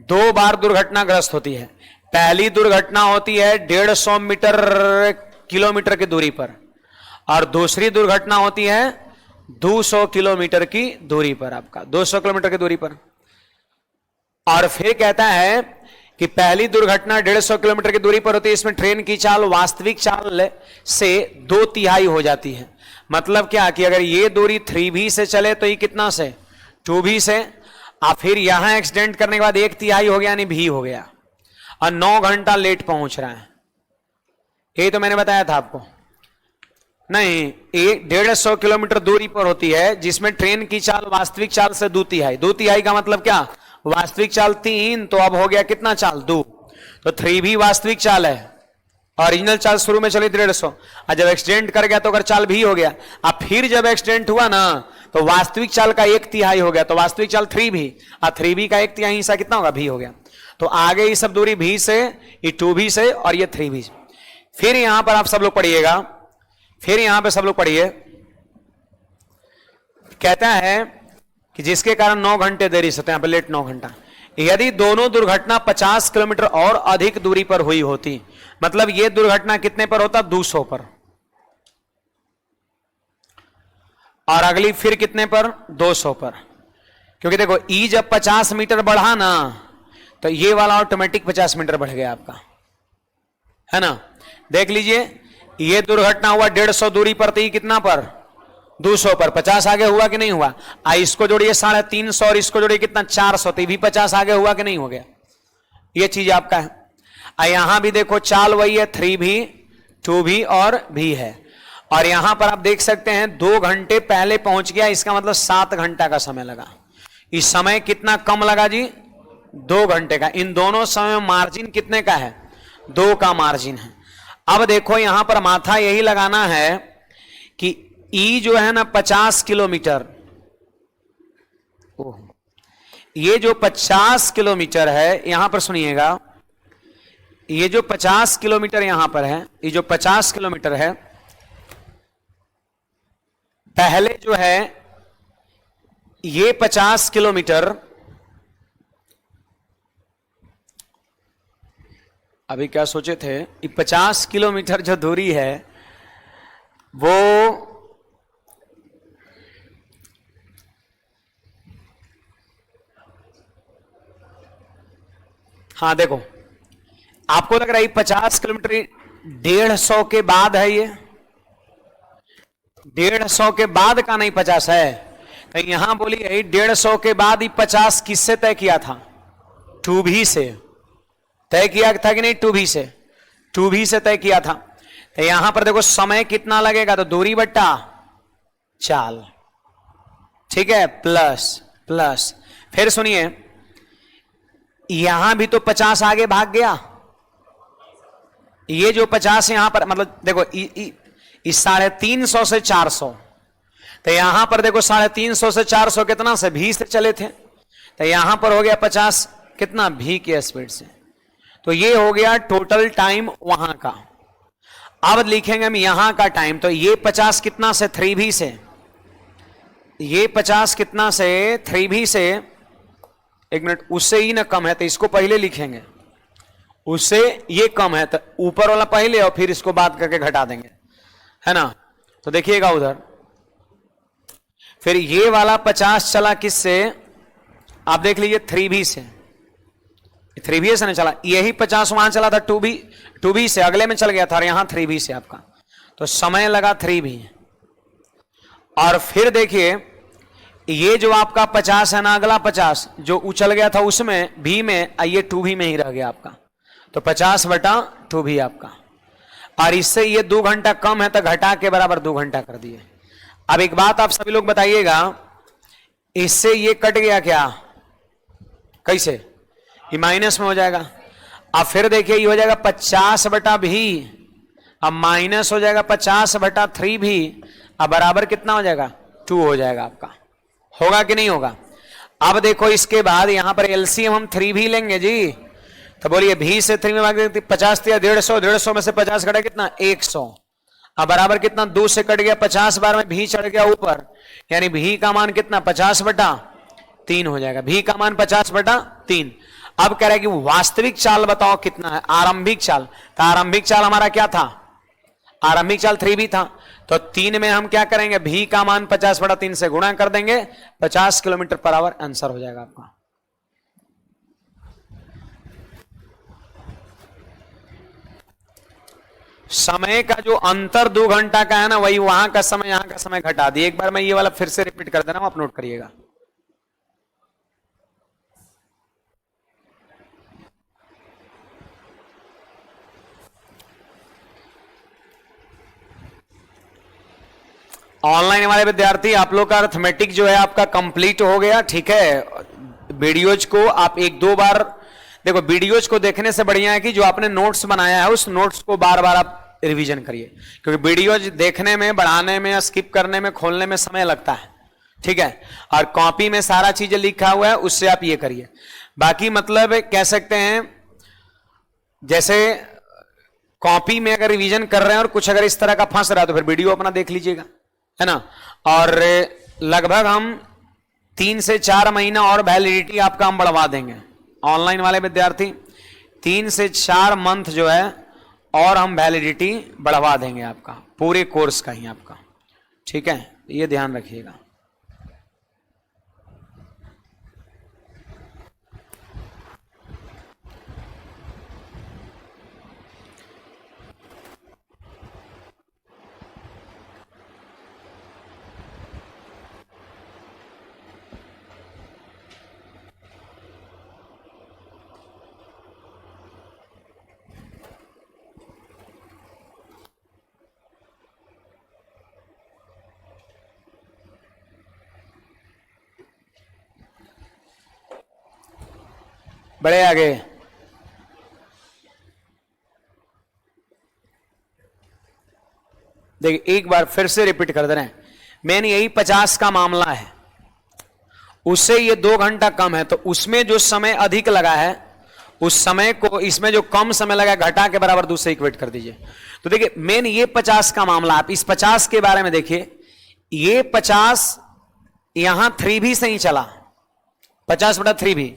2 बार दुर्घटनाग्रस्त होती है। पहली दुर्घटना होती है 150 किलोमीटर की दूरी पर, और दूसरी दुर्घटना होती है 200 किलोमीटर की दूरी पर, आपका 200 किलोमीटर की दूरी पर। और फिर कहता है कि पहली दुर्घटना 150 किलोमीटर की दूरी पर होती है, इसमें ट्रेन की चाल वास्तविक चाल से 2/3 हो जाती है। मतलब क्या कि अगर ये दूरी 3b से चले तो ये कितना से 2b से, और फिर यहां एक्सीडेंट करने के बाद 1/3 हो गया, यानी भी हो गया, और 9 घंटा लेट पहुंच रहा है। ये तो मैंने बताया था आपको। नहीं, 150 किलोमीटर दूरी पर होती है, जिसमें ट्रेन की चाल वास्तविक चाल से 2/3। 2/3 का मतलब क्या, वास्तविक चाल 3, तो अब हो गया कितना चाल 2, तो 3b वास्तविक चाल है। ओरिजिनल चाल शुरू में चली 150, और जब एक्सीडेंट कर गया तो अगर चाल भी हो गया, अब फिर जब एक्सीडेंट हुआ ना तो वास्तविक चाल का 1/3 हो गया, तो वास्तविक चाल 3b, और 3b का 1/3 हिस्सा कितना होगा, भी हो गया। तो आगे ये सब दूरी भी से, ये 2b से, और ये 3b से। फिर यहां पर आप सब लोग पढ़िएगा, फिर यहां पे सब लोग पढ़िए, कहता है कि जिसके कारण 9 घंटे देरी से, यहां पे लेट 9 घंटा। यदि दोनों दुर्घटना 50 किलोमीटर और अधिक दूरी पर हुई होती, मतलब ये दुर्घटना कितने पर होता, 200 पर, और अगली फिर कितने पर, 200 पर। क्योंकि देखो ई जब 50 मीटर बढ़ा ना, तो ये वाला ऑटोमेटिक 50 मीटर बढ़ गया आपका, है ना। देख लीजिए, ये दुर्घटना हुआ 150 दूरी पर, तो ये कितना पर, 200 पर, 50 आगे हुआ कि नहीं हुआ। इसको जोड़िए 350 और इसको जोड़िए कितना, 400, तो भी 50 आगे हुआ कि नहीं हो गया। ये चीज आपका है। यहां भी देखो चाल वही है, 3b 2b और भी है, और यहां पर आप देख सकते हैं 2 घंटे पहले पहुंच गया, इसका मतलब 7 घंटा का समय लगा। इस समय कितना कम लगा जी, 2 घंटे का। इन दोनों समय मार्जिन कितने का है, 2 का मार्जिन है। अब देखो यहां पर माथा यही लगाना है कि ई जो है ना 50 किलोमीटर, ये जो 50 किलोमीटर है, यहां पर सुनिएगा, ये जो 50 किलोमीटर यहां पर है, ये जो 50 किलोमीटर है, पहले जो है ये 50 किलोमीटर, अभी क्या सोचे थे, ये 50 किलोमीटर जो दूरी है वो हाँ देखो, आपको लग रहा है 50 किलोमीटर 150 के बाद है, ये 150 के बाद का नहीं 50 है। कहीं यहां बोली है 150 के बाद ही 50 किससे तय किया था, 2b से तय किया था कि नहीं, 2b से, 2b से तय किया था। तो यहां पर देखो समय कितना लगेगा, तो दूरी बट्टा चाल, ठीक है, प्लस प्लस। फिर सुनिए, यहां भी तो 50 आगे भाग गया, ये जो 50 यहां पर, मतलब देखो इस 350 से 400, तो यहां पर देखो 350 से 400 कितना से, भी से चले थे, तो यहां पर हो गया 50 कितना, भी के स्पीड से। तो ये हो गया टोटल टाइम वहां का। अब लिखेंगे हम यहां का टाइम, तो ये 50 कितना से, 3b से, ये 50 कितना से, 3b से, एक मिनट, उससे ही ना कम है, तो इसको पहले लिखेंगे, उससे ये कम है तो ऊपर वाला पहले और फिर इसको बात करके घटा देंगे, है ना। तो देखिएगा उधर, फिर ये वाला 50 चला किससे, आप देख लीजिए 3b से, 3b से नहीं चला, यही 50 वहां चला था 2b से, अगले में चल गया था, और यहां 3b से आपका, तो समय लगा 3b। और फिर देखिए ये जो आपका 50 है ना, अगला 50 जो उछल गया था उसमें भी में, ये 2b में ही रह गया आपका, तो 50 बटा 2b आपका। और इससे ये 2 घंटा कम है तो घटा के बराबर 2 घंटा कर दिए। अब एक बात आप सभी लोग बताइएगा, इससे ये कट गया क्या, कैसे, ये माइनस में हो जाएगा। अब फिर देखिए ये हो जाएगा 50 बटा भी, अब माइनस हो जाएगा 50 बटा 3b, अब बराबर कितना हो जाएगा, 2 हो जाएगा आपका। होगा कि नहीं होगा। अब देखो इसके बाद यहां पर एलसीएम हम 3b लेंगे जी, तो बोलिए भी से 3 में भाग 50 दिया 150, 150 में से 50 कटा कितना 100। अब बराबर कितना 2 से कट गया 50 बार में भी चढ़ गया ऊपर, यानी भी का मान कितना 50/3 हो जाएगा। भी का मान 50/3। अब कह रहा है कि वास्तविक चाल बताओ कितना है, आरंभिक चाल। तो आरंभिक चाल हमारा क्या था, आरंभिक चाल 3b था। तो 3 में हम क्या करेंगे, भी का मान 50/3 से गुणा कर देंगे, 50 किलोमीटर पर आवर आंसर हो जाएगा आपका। समय का जो अंतर 2 घंटा का है ना, वही वहां का समय यहां का समय घटा दिए। एक बार मैं ये वाला फिर से रिपीट कर दे रहा हूं, आप नोट करिएगा। ऑनलाइन वाले विद्यार्थी, आप लोग का अर्थमेटिक जो है आपका कंप्लीट हो गया, ठीक है। वीडियोज को आप 1-2 बार देखो। वीडियोज को देखने से बढ़िया है कि जो आपने नोट्स बनाया है उस नोट्स को बार बार आप रिवीजन करिए, क्योंकि वीडियोज देखने में, बढ़ाने में या स्किप करने में, खोलने में समय लगता है, ठीक है। और कॉपी में सारा चीजें लिखा हुआ है, उससे आप ये करिए। बाकी मतलब कह सकते हैं, जैसे कॉपी में अगर रिवीजन कर रहे हैं और कुछ अगर इस तरह का फंस रहा है तो फिर वीडियो अपना देख लीजिएगा, है ना। और लगभग हम 3 से 4 महीना और वैलिडिटी आपका हम बढ़वा देंगे। ऑनलाइन वाले विद्यार्थी 3 से 4 मंथ जो है और हम वैलिडिटी बढ़वा देंगे आपका, पूरे कोर्स का ही आपका, ठीक है। ये ध्यान रखिएगा। बड़े आगे देखिए, एक बार फिर से रिपीट कर दे रहे हैं। मेन यही 50 का मामला है, उससे ये 2 घंटा कम है, तो उसमें जो समय अधिक लगा है उस समय को इसमें जो कम समय लगा घटा के बराबर दूसरे इक्वेट कर दीजिए। तो देखिए मेन ये 50 का मामला, आप इस 50 के बारे में देखिए। ये 50 यहां 3b से ही चला, 50/3b,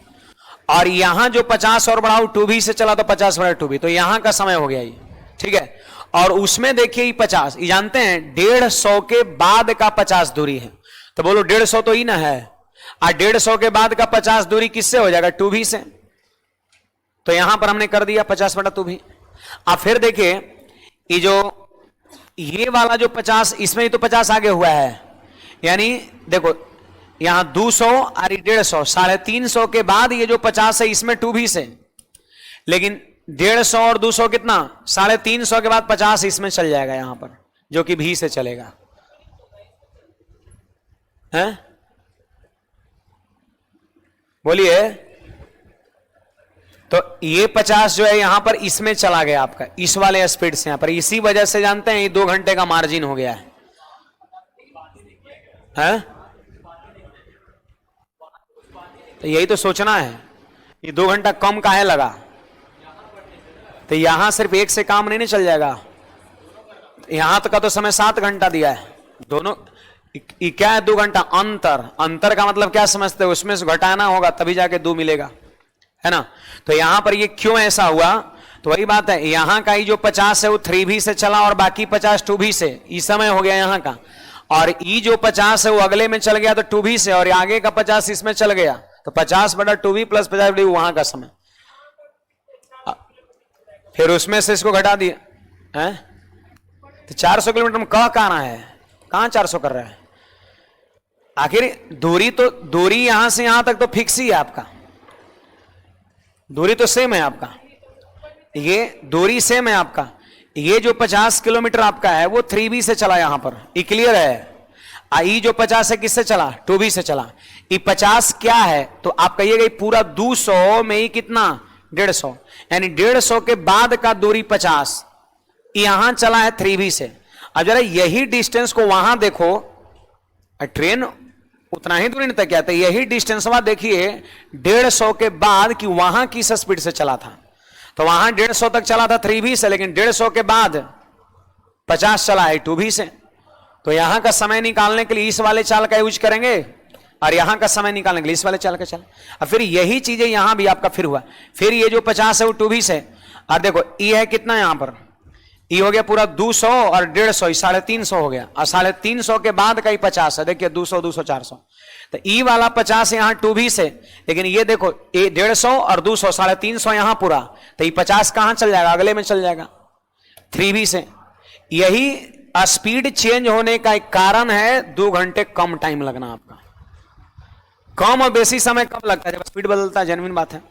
और यहां जो 50 और बढ़ाओ 2b से चला तो 50/2b, तो यहां का समय हो गया ये, ठीक है। और उसमें देखिए ये 50, ये जानते हैं 150 के बाद का 50 दूरी है, तो बोलो 150 तो ही ना है, और 150 के बाद का 50 दूरी किससे हो जाएगा, 2b से। तो यहां पर हमने कर दिया 50/2b। अब फिर देखिए ये जो ये वाला जो 50, इसमें ही तो 50 आगे हुआ है, यानी देखो यहां 200 और 150, 350 के बाद ये जो 50 है इसमें 2b से, लेकिन 150 और 200 कितना, 350 के बाद 50 इसमें चल जाएगा यहां पर, जो कि भी से चलेगा, हैं बोलिए। तो ये 50 जो है यहां पर इसमें चला गया आपका, इस वाले स्पीड से यहां पर, इसी वजह से जानते हैं ये 2 घंटे का मार्जिन हो गया है? तो यही तो सोचना है, ये 2 घंटा कम काहे लगा। तो यहां सिर्फ एक से काम नहीं चल जाएगा, यहां तक का तो समय 7 घंटा दिया है, दोनों क्या है 2 घंटा अंतर। अंतर का मतलब क्या समझते हो, उसमें से घटाना होगा तभी जाके 2 मिलेगा, है ना। तो यहां पर ये क्यों ऐसा हुआ, तो वही बात है, यहां का ही जो 50 है वो 3b से चला और बाकी 50 2b से, इस समय हो गया यहां का। और ई जो 50 है वो अगले में चल गया तो 2b से, और आगे का 50 इसमें चल गया, तो 50/2b प्लस 50 वहां का समय, फिर उसमें से इसको घटा दिया है। तो 400 किलोमीटर में कहां है, कहां 400 कर रहा है। आखिर दूरी तो, दूरी यहां से यहां तक तो फिक्स ही है आपका, दूरी तो सेम है आपका, ये दूरी सेम है आपका। ये जो 50 किलोमीटर आपका है वो 3b से चला यहां पर, ये क्लियर है। आई जो 50 है किससे चला, 2b से चला। ये 50 क्या है, तो आप कहिएगा पूरा 200 में ही कितना 150, यानी 150 के बाद का दूरी 50 यहां चला है 3b से। अब जरा यही डिस्टेंस को वहां देखो, ट्रेन उतना ही दूरी नहीं तय किया था, यही डिस्टेंस वहां देखिए 150 के बाद कि वहां किस स्पीड से चला था, तो वहां 150 तक चला था 3B से, लेकिन 150 के बाद 50 चला है 2B से। तो यहां का समय निकालने के लिए इस वाले चाल का यूज करेंगे और यहां का समय निकालने के लिए इस वाले चाल का चल। और फिर यही चीजें यहां भी आपका फिर हुआ। फिर ये जो 50 है वो 2B से, और देखो ई है कितना यहां पर, ई हो गया पूरा 200 और 150, 350 हो गया, और 350 के बाद का ही 50 है। देखिए 200 200 400, तो ई वाला 50 यहां 2B से, लेकिन ये देखो 150 और 200 350 यहां पूरा, तो ये 50 कहां चल जाएगा, अगले में चल जाएगा 3B से। यही स्पीड चेंज होने का एक कारण है 2 घंटे कम टाइम लगना आपका। कम और बेसी समय कब लगता है, जब स्पीड बदलता है, जेन्युइन बात है।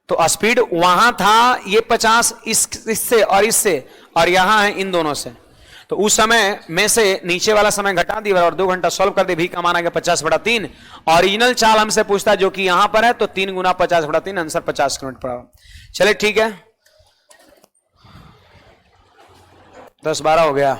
तो स्पीड वहां था ये 50 इससे और इससे, और यहां है इन दोनों से, तो उस समय में से नीचे वाला समय घटा दिया और 2 घंटा सॉल्व कर दे। भी का माना गया 50/3। ओरिजिनल चाल हमसे पूछता है जो कि यहां पर है, तो 3 गुना 50/3, आंसर 50 किलोमीटर पर आवर। चले ठीक है, 10-12 हो गया।